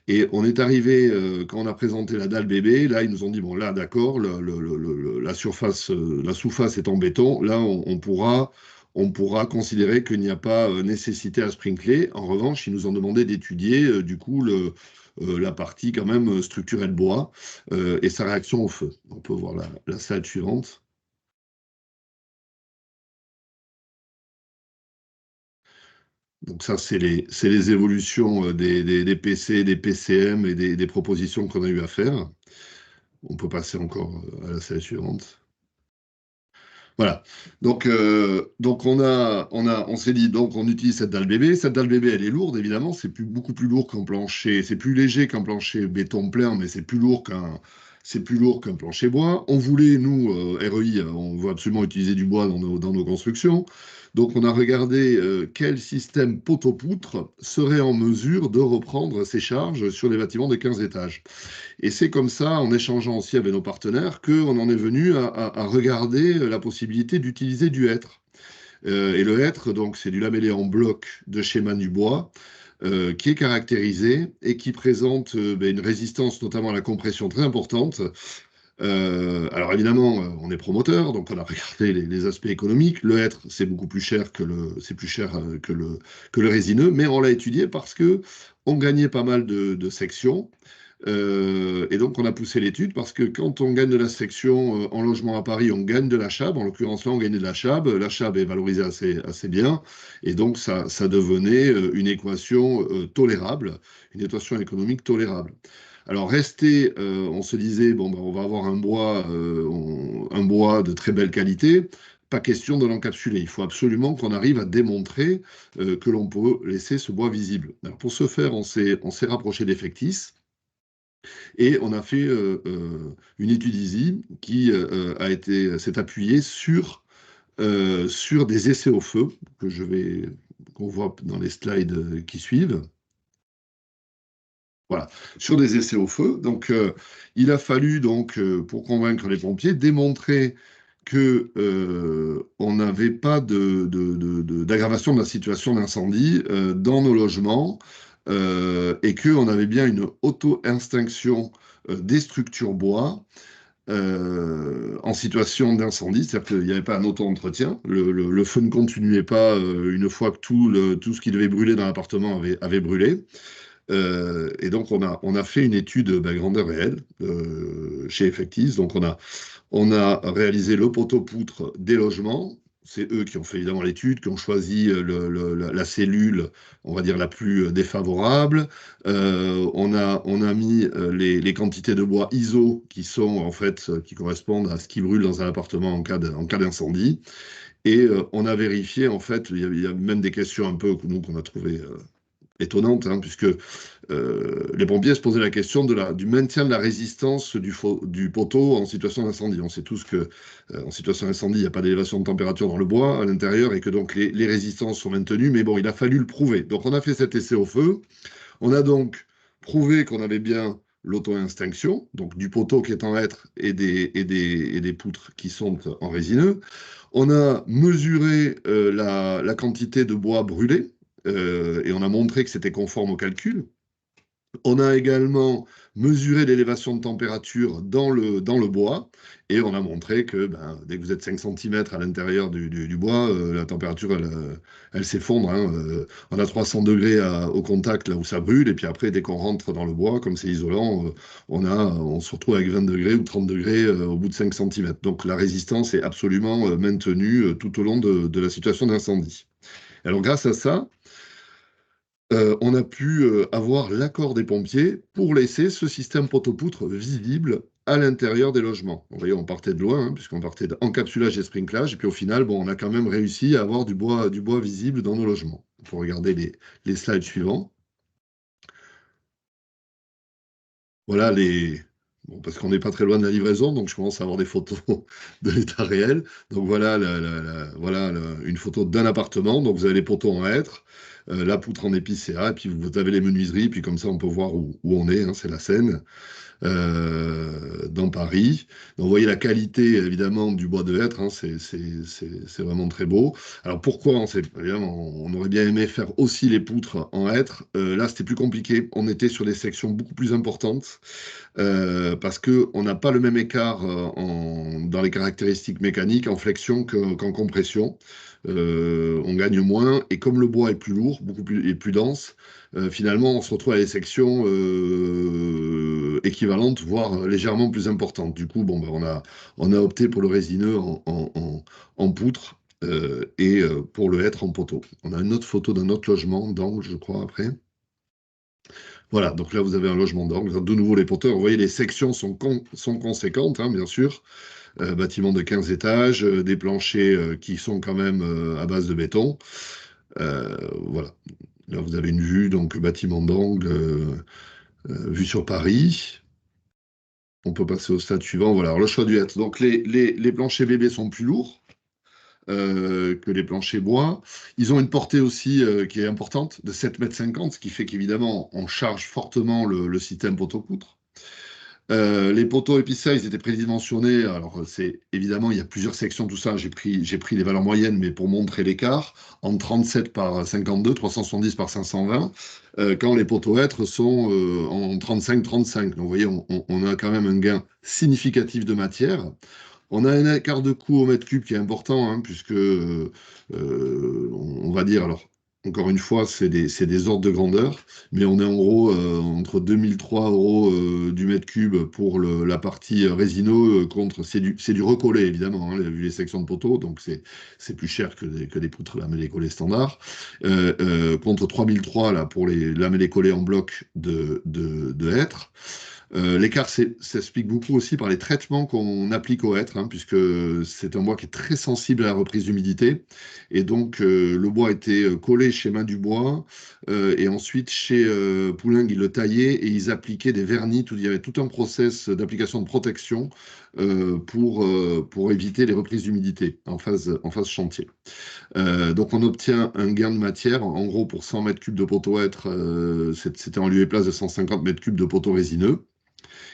[SPEAKER 5] Et on est arrivé, quand on a présenté la dalle bébé, là, ils nous ont dit, bon, là, d'accord, la surface, la sous-face est en béton. Là, on pourra considérer qu'il n'y a pas nécessité à sprinkler. En revanche, ils nous ont demandé d'étudier, du coup, la partie quand même structurelle bois et sa réaction au feu. On peut voir la slide suivante. Donc ça, c'est les évolutions des PC, des PCM et des propositions qu'on a eu à faire. On peut passer encore à la slide suivante. Voilà. Donc on s'est dit, donc on utilise cette dalle bébé. Cette dalle bébé, elle est lourde, évidemment. C'est beaucoup plus lourd qu'un plancher. C'est plus léger qu'un plancher béton plein, mais c'est plus lourd qu'un plancher bois. On voulait, nous, REI, on veut absolument utiliser du bois dans nos constructions. Donc, on a regardé quel système poteau-poutre serait en mesure de reprendre ces charges sur les bâtiments de 15 étages. Et c'est comme ça, en échangeant aussi avec nos partenaires, qu'on en est venu à regarder la possibilité d'utiliser du hêtre. Et le hêtre, donc, c'est du lamellé en bloc de chez Manubois, qui est caractérisé et qui présente une résistance, notamment à la compression, très importante. Alors évidemment, on est promoteur, donc on a regardé les aspects économiques. Le hêtre, c'est beaucoup plus cher que le résineux, mais on l'a étudié parce que on gagnait pas mal de sections. Et donc, on a poussé l'étude parce que quand on gagne de la section en logement à Paris, on gagne de la CHAB. En l'occurrence, là, on gagnait de la CHAB. La CHAB est valorisée assez bien. Et donc, ça devenait une équation tolérable, une équation économique tolérable. Alors, on se disait, bon, on va avoir un bois de très belle qualité. Pas question de l'encapsuler. Il faut absolument qu'on arrive à démontrer que l'on peut laisser ce bois visible. Alors, pour ce faire, on s'est rapproché d'Effectis. Et on a fait une étude ISI qui s'est appuyée sur des essais au feu qu'on voit dans les slides qui suivent. Voilà, sur des essais au feu. Donc, il a fallu, pour convaincre les pompiers, démontrer qu'on n'avait pas d'aggravation de la situation d'incendie dans nos logements et qu'on avait bien une auto-extinction des structures bois en situation d'incendie, c'est-à-dire qu'il n'y avait pas un auto-entretien, le feu ne continuait pas une fois que tout ce qui devait brûler dans l'appartement avait brûlé. Et donc, on a fait une étude grandeur réelle chez Effectis. Donc, on a réalisé le poteau-poutre des logements. C'est eux qui ont fait évidemment l'étude, qui ont choisi la cellule, on va dire, la plus défavorable. On a mis les quantités de bois ISO qui correspondent à ce qui brûle dans un appartement en cas d'incendie. Et on a vérifié, en fait, il y a même des questions un peu qu'on a trouvées étonnante, puisque les pompiers se posaient la question du maintien de la résistance du poteau en situation d'incendie. On sait tous qu'en situation d'incendie, il n'y a pas d'élévation de température dans le bois à l'intérieur et que donc les résistances sont maintenues, mais bon, il a fallu le prouver. Donc on a fait cet essai au feu. On a donc prouvé qu'on avait bien l'auto-extinction, donc du poteau qui est en hêtre et des poutres qui sont en résineux. On a mesuré la quantité de bois brûlé, et on a montré que c'était conforme au calcul. On a également mesuré l'élévation de température dans le bois, et on a montré que dès que vous êtes 5 cm à l'intérieur du bois, la température, elle s'effondre. On a 300 degrés au contact, là où ça brûle, et puis après, dès qu'on rentre dans le bois, comme c'est isolant, on se retrouve avec 20 degrés ou 30 degrés au bout de 5 cm. Donc la résistance est absolument maintenue tout au long de la situation d'incendie. Alors grâce à ça, on a pu avoir l'accord des pompiers pour laisser ce système poteau-poutre visible à l'intérieur des logements. Vous voyez, on partait de loin, hein, puisqu'on partait d'encapsulage et sprinklage, et puis au final, bon, on a quand même réussi à avoir du bois visible dans nos logements. Il faut regarder les slides suivants. Voilà Bon, parce qu'on n'est pas très loin de la livraison, donc je commence à avoir des photos de l'état réel. Donc voilà, une photo d'un appartement. Donc vous avez les poteaux en hêtre, la poutre en épicéa, et puis vous avez les menuiseries, puis comme ça on peut voir où on est, hein, c'est la Seine. Dans Paris. Donc, vous voyez la qualité, évidemment, du bois de hêtre, hein, c'est vraiment très beau. Alors, pourquoi on aurait bien aimé faire aussi les poutres en hêtre. Là, c'était plus compliqué. On était sur des sections beaucoup plus importantes parce qu'on n'a pas le même écart dans les caractéristiques mécaniques en flexion qu'en compression. On gagne moins, et comme le bois est plus lourd, et plus dense, finalement, on se retrouve à des sections équivalentes, voire légèrement plus importantes. Du coup, bon, ben, on a opté pour le résineux en poutre et pour le hêtre en poteau. On a une autre photo d'un autre logement d'angle, je crois, après. Voilà, donc là, vous avez un logement d'angle. De nouveau, les poteaux. Vous voyez, les sections sont conséquentes, hein, bien sûr. Bâtiment de 15 étages, des planchers qui sont quand même à base de béton. Voilà. Là, vous avez une vue, donc bâtiment d'angle, vue sur Paris. On peut passer au stade suivant. Voilà, alors, le choix du hêtre. Donc, les planchers bébés sont plus lourds que les planchers bois. Ils ont une portée aussi qui est importante, de 7,50 m, ce qui fait qu'évidemment, on charge fortement le système poteau-poutre. Les poteaux épicéa, ils étaient prédimensionnés. Alors, évidemment, il y a plusieurs sections, tout ça. J'ai pris les valeurs moyennes, mais pour montrer l'écart, en 37 par 52, 370 par 520, quand les poteaux hêtres sont en 35-35. Donc, vous voyez, on a quand même un gain significatif de matière. On a un écart de coût au mètre cube qui est important, hein, puisque, on va dire, alors, encore une fois, c'est des ordres de grandeur, mais on est en gros entre 2003 € du mètre cube pour la partie résineux, c'est du recollé, évidemment, hein, vu les sections de poteaux, donc c'est plus cher que des poutres lamellées collées standards, contre 3003 là, pour les lamellées collées en bloc de hêtre. L'écart s'explique beaucoup aussi par les traitements qu'on applique au hêtre, hein, puisque c'est un bois qui est très sensible à la reprise d'humidité. Et donc, le bois a été collé chez Main du Bois, et ensuite chez Poulenc, ils le taillaient et ils appliquaient des vernis. Il y avait tout un process d'application de protection pour éviter les reprises d'humidité en phase chantier. Donc, on obtient un gain de matière. En gros, pour 100 m3 de poteau hêtre, c'était en lieu et place de 150 m3 de poteau résineux.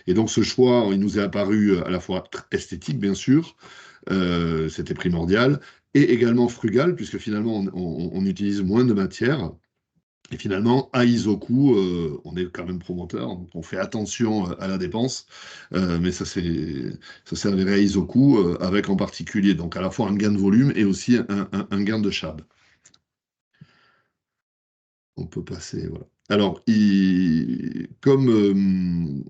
[SPEAKER 5] Et donc ce choix, il nous est apparu à la fois esthétique, bien sûr, c'était primordial, et également frugal, puisque finalement on utilise moins de matière. Et finalement, à Isoku, on est quand même promoteur, donc on fait attention à la dépense, mais ça s'est avéré à Isoku, avec en particulier donc à la fois un gain de volume et aussi un gain de chab. On peut passer, voilà. Alors, comme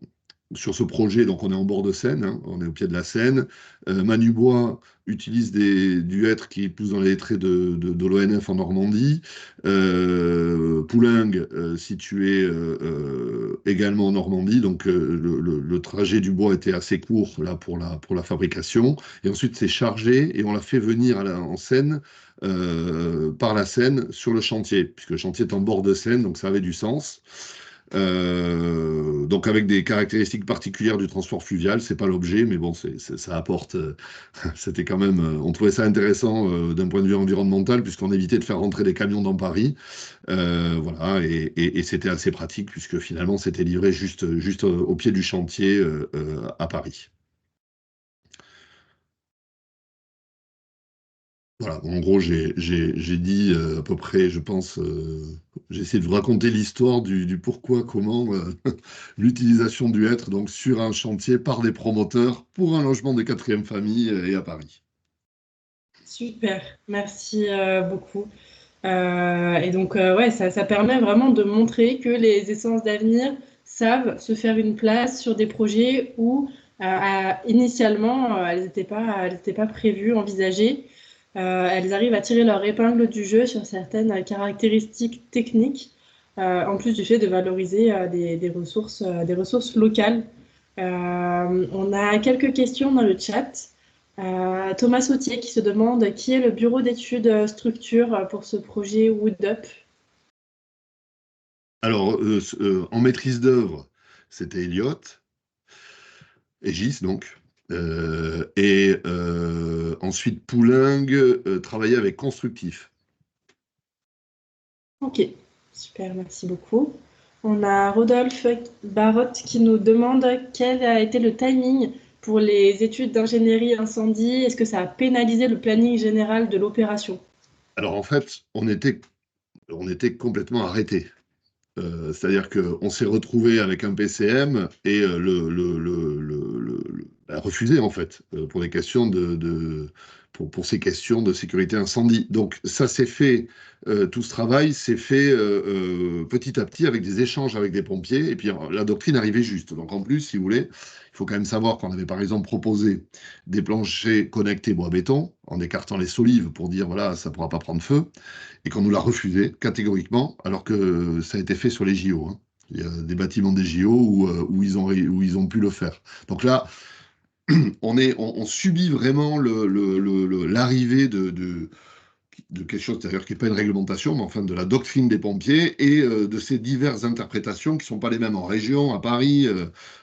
[SPEAKER 5] sur ce projet, donc on est en bord de Seine, hein, on est au pied de la Seine. Manubois utilise du hêtre qui pousse dans les lettrés de l'ONF en Normandie. Poulenc, situé également en Normandie, donc le trajet du bois était assez court là pour la fabrication. Et ensuite, c'est chargé et on l'a fait venir en Seine. Par la Seine sur le chantier, puisque le chantier est en bord de Seine, donc ça avait du sens. Donc avec des caractéristiques particulières du transport fluvial, c'est pas l'objet, mais bon, ça apporte. C'était quand même, on trouvait ça intéressant d'un point de vue environnemental, puisqu'on évitait de faire rentrer des camions dans Paris. Voilà, et c'était assez pratique, puisque finalement c'était livré juste au pied du chantier à Paris. Voilà, en gros, j'ai dit à peu près, je pense, j'ai essayé de vous raconter l'histoire du pourquoi, comment, l'utilisation du hêtre donc, sur un chantier par des promoteurs pour un logement de 4e famille et à Paris.
[SPEAKER 1] Super, merci beaucoup. Et donc, ouais, ça permet vraiment de montrer que les essences d'avenir savent se faire une place sur des projets où, initialement, elles n'étaient pas prévues, envisagées. Elles arrivent à tirer leur épingle du jeu sur certaines caractéristiques techniques, en plus du fait de valoriser des ressources locales On a quelques questions dans le chat. Thomas Sautier qui se demande qui est le bureau d'études structure pour ce projet WoodUp.
[SPEAKER 5] Alors, en maîtrise d'œuvre, c'était Elliott, Aegis donc. Ensuite, Poulengue travaillait avec Constructif.
[SPEAKER 1] Ok, super, merci beaucoup. On a Rodolphe Barotte qui nous demande quel a été le timing pour les études d'ingénierie incendie. Est-ce que ça a pénalisé le planning général de l'opération?
[SPEAKER 5] Alors, en fait, on était complètement arrêtés. C'est-à-dire qu'on s'est retrouvé avec un PCM et refusé, en fait, pour des questions pour ces questions de sécurité incendie. Donc, ça s'est fait, tout ce travail s'est fait petit à petit avec des échanges avec des pompiers, et puis la doctrine arrivait juste. Donc, en plus, si vous voulez, il faut quand même savoir qu'on avait, par exemple, proposé des planchers connectés bois-béton, en écartant les solives pour dire, voilà, ça ne pourra pas prendre feu, et qu'on nous l'a refusé catégoriquement, alors que ça a été fait sur les JO. Hein. Il y a des bâtiments des JO où ils ont pu le faire. Donc là, on subit vraiment l'arrivée de quelque chose, d'ailleurs, qui n'est pas une réglementation, mais enfin de la doctrine des pompiers et de ces diverses interprétations qui ne sont pas les mêmes en région, à Paris.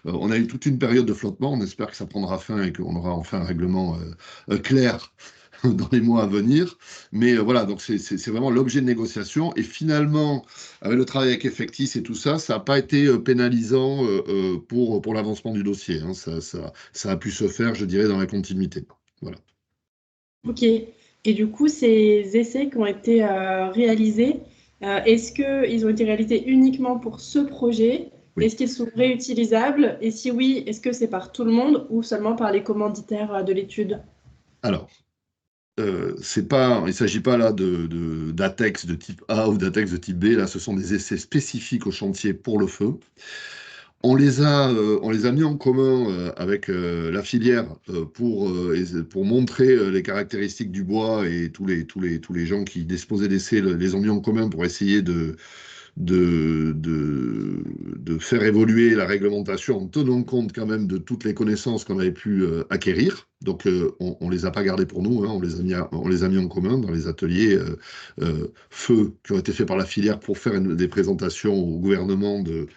[SPEAKER 5] On a eu toute une période de flottement. On espère que ça prendra fin et qu'on aura enfin un règlement clair dans les mois à venir. Mais voilà, donc c'est vraiment l'objet de négociation. Et finalement, avec le travail avec Effectis et tout ça, ça n'a pas été pénalisant pour l'avancement du dossier. Hein. Ça a pu se faire, je dirais, dans la continuité. Voilà.
[SPEAKER 1] Ok. Et du coup, ces essais qui ont été réalisés, est-ce qu'ils ont été réalisés uniquement pour ce projet?
[SPEAKER 5] Oui.
[SPEAKER 1] Est-ce qu'ils sont réutilisables? Et si oui, est-ce que c'est par tout le monde ou seulement par les commanditaires de l'étude?
[SPEAKER 5] Alors, il ne s'agit pas là d'ATEX de type A ou d'ATEX de type B. Là, ce sont des essais spécifiques au chantier pour le feu. On les a mis en commun avec la filière pour montrer les caractéristiques du bois, et tous les gens qui disposaient d'essais les ont mis en commun pour essayer de faire évoluer la réglementation en tenant compte quand même de toutes les connaissances qu'on avait pu acquérir. Donc, on ne les a pas gardées pour nous, hein, on les a mis en commun dans les ateliers feu qui ont été faits par la filière pour faire des présentations au gouvernement de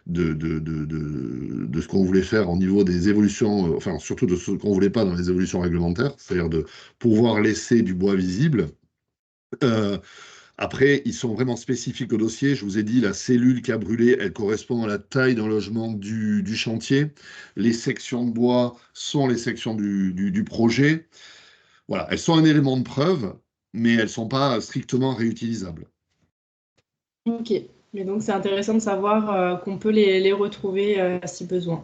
[SPEAKER 5] ce qu'on voulait faire au niveau des évolutions, enfin surtout de ce qu'on ne voulait pas dans les évolutions réglementaires, c'est-à-dire de pouvoir laisser du bois visible. Après, ils sont vraiment spécifiques au dossier. Je vous ai dit, la cellule qui a brûlé, elle correspond à la taille d'un logement du chantier. Les sections de bois sont les sections du projet. Voilà, elles sont un élément de preuve, mais elles ne sont pas strictement réutilisables.
[SPEAKER 1] Ok. Mais donc, c'est intéressant de savoir qu'on peut les retrouver si besoin.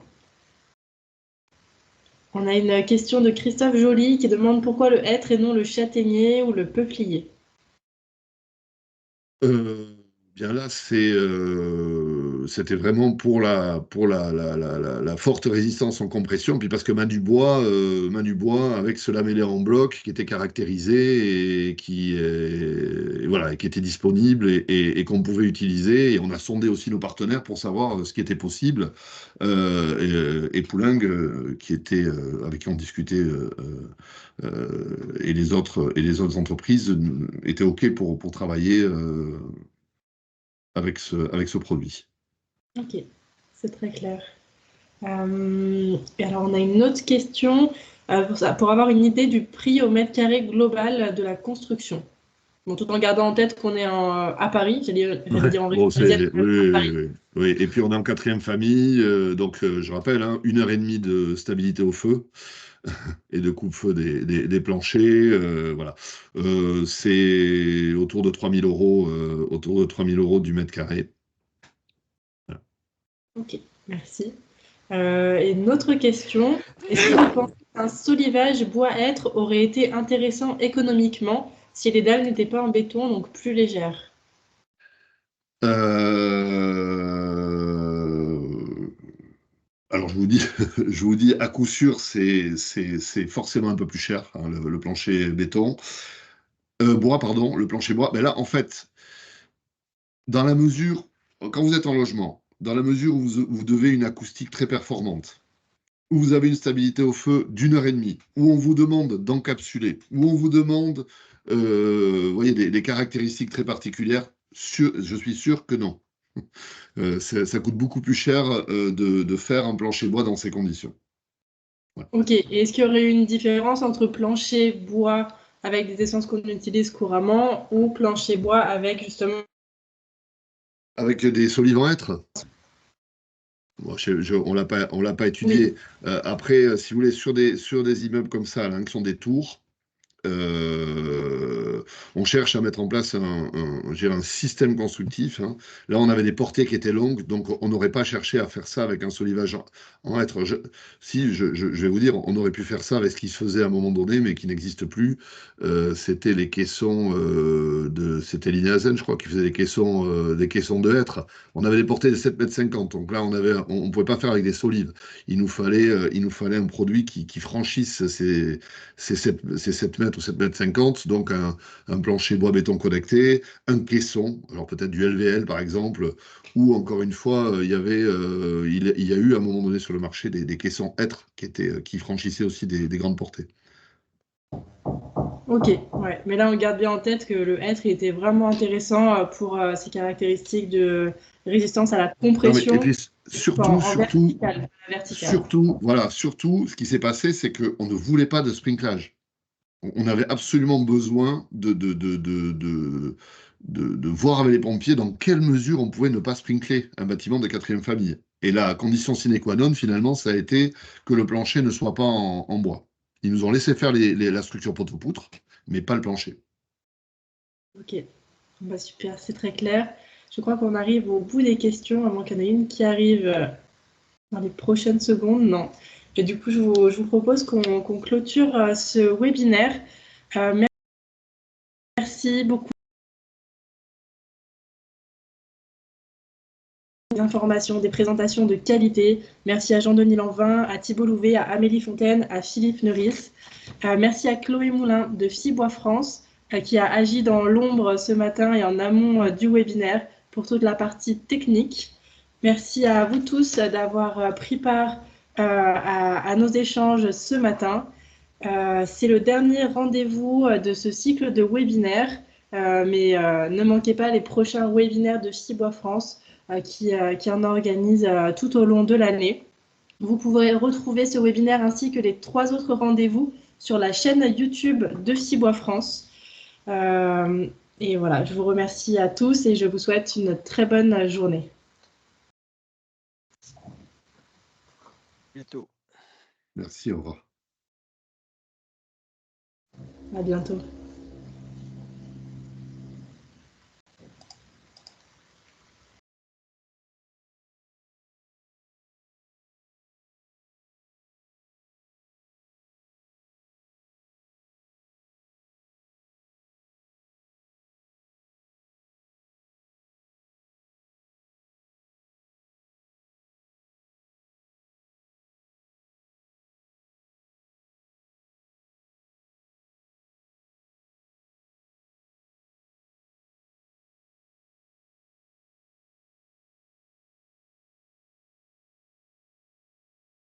[SPEAKER 1] On a une question de Christophe Joly qui demande pourquoi le hêtre et non le châtaignier ou le peuplier.
[SPEAKER 5] Bien là, c'était vraiment pour la forte résistance en compression, puis parce que main du bois avec ce lamellaire en bloc qui était caractérisé et voilà, qui était disponible et qu'on pouvait utiliser. Et on a sondé aussi nos partenaires pour savoir ce qui était possible. Et Poulengue, avec qui on discutait, et les autres entreprises étaient OK pour travailler avec ce produit.
[SPEAKER 1] Ok, c'est très clair. Et alors, on a une autre question pour avoir une idée du prix au mètre carré global de la construction. Bon, tout en gardant en tête qu'on est à Paris, j'allais dire en région parisienne.
[SPEAKER 5] Oui. Et puis on est en 4e famille, donc je rappelle, 1h30 de stabilité au feu et de coupe-feu des planchers. Voilà. C'est autour de 3 000 € du mètre carré. Voilà.
[SPEAKER 1] Ok, merci. Et une autre question, est-ce que vous pensez qu'un solivage bois-hêtre aurait été intéressant économiquement si les dalles n'étaient pas en béton, donc plus légères?
[SPEAKER 5] Alors je vous dis, à coup sûr, c'est forcément un peu plus cher, le plancher béton. Bois, pardon, le plancher bois. Mais là, en fait, dans la mesure, quand vous êtes en logement, dans la mesure où vous devez une acoustique très performante, où vous avez une stabilité au feu d'1 h 30, où on vous demande d'encapsuler, où on vous demande vous voyez, des caractéristiques très particulières, je suis sûr que non. Ça coûte beaucoup plus cher de faire un plancher bois dans ces conditions. Ouais.
[SPEAKER 1] Ok, et est-ce qu'il y aurait une différence entre plancher bois avec des essences qu'on utilise couramment ou plancher bois avec justement...
[SPEAKER 5] Avec des solives en hêtre? Bon, on l'a pas étudié.
[SPEAKER 1] Oui,
[SPEAKER 5] Après, si vous voulez, sur des immeubles comme ça, là, qui sont des tours, Euh, on cherche à mettre en place je dirais un système constructif, hein. Là, on avait des portées qui étaient longues, donc on n'aurait pas cherché à faire ça avec un solivage en hêtre. Je vais vous dire, on aurait pu faire ça avec ce qui se faisait à un moment donné, mais qui n'existe plus. C'était les caissons c'était l'INASEN, je crois, qui faisait des caissons de hêtre. On avait des portées de 7,50 m. Donc là, on pouvait pas faire avec des solives. Il nous fallait un produit qui franchisse ces 7 mètres ou 7,50 m, donc un plancher bois-béton connecté, un caisson, alors peut-être du LVL par exemple, ou encore une fois, il y a eu à un moment donné sur le marché des caissons hêtres qui franchissaient aussi des grandes portées.
[SPEAKER 1] ok, ouais. Mais là, on garde bien en tête que le hêtre il était vraiment intéressant pour ses caractéristiques de résistance à la
[SPEAKER 5] Non mais, et
[SPEAKER 1] compression
[SPEAKER 5] puis
[SPEAKER 1] en vertical, à la verticale.
[SPEAKER 5] surtout, ce qui s'est passé, c'est qu'on ne voulait pas de sprinklage. On avait absolument besoin de voir avec les pompiers dans quelle mesure on pouvait ne pas sprinkler un bâtiment de 4e famille. Et la condition sine qua non, finalement, ça a été que le plancher ne soit pas en bois. Ils nous ont laissé faire la structure poteau-poutre, mais pas le plancher.
[SPEAKER 1] Ok, bah, super, c'est très clair. Je crois qu'on arrive au bout des questions, à moins qu'il y en ait une qui arrive dans les prochaines secondes. Non. Et du coup, je vous propose qu'on clôture ce webinaire. Merci beaucoup des informations, des présentations de qualité. Merci à Jean-Denis Lanvin, à Thibault Louvet, à Amélie Fontaine, à Philippe Neuris. Merci à Chloé Moulin de Fibois France qui a agi dans l'ombre ce matin et en amont du webinaire pour toute la partie technique. Merci à vous tous d'avoir pris part à nos échanges ce matin. C'est le dernier rendez-vous de ce cycle de webinaires, mais ne manquez pas les prochains webinaires de Fibois France qui en organise tout au long de l'année. Vous pourrez retrouver ce webinaire ainsi que les 3 autres rendez-vous sur la chaîne YouTube de Fibois France. Et voilà, je vous remercie à tous et je vous souhaite une très bonne journée.
[SPEAKER 2] Bientôt.
[SPEAKER 5] Merci, au revoir.
[SPEAKER 1] À bientôt.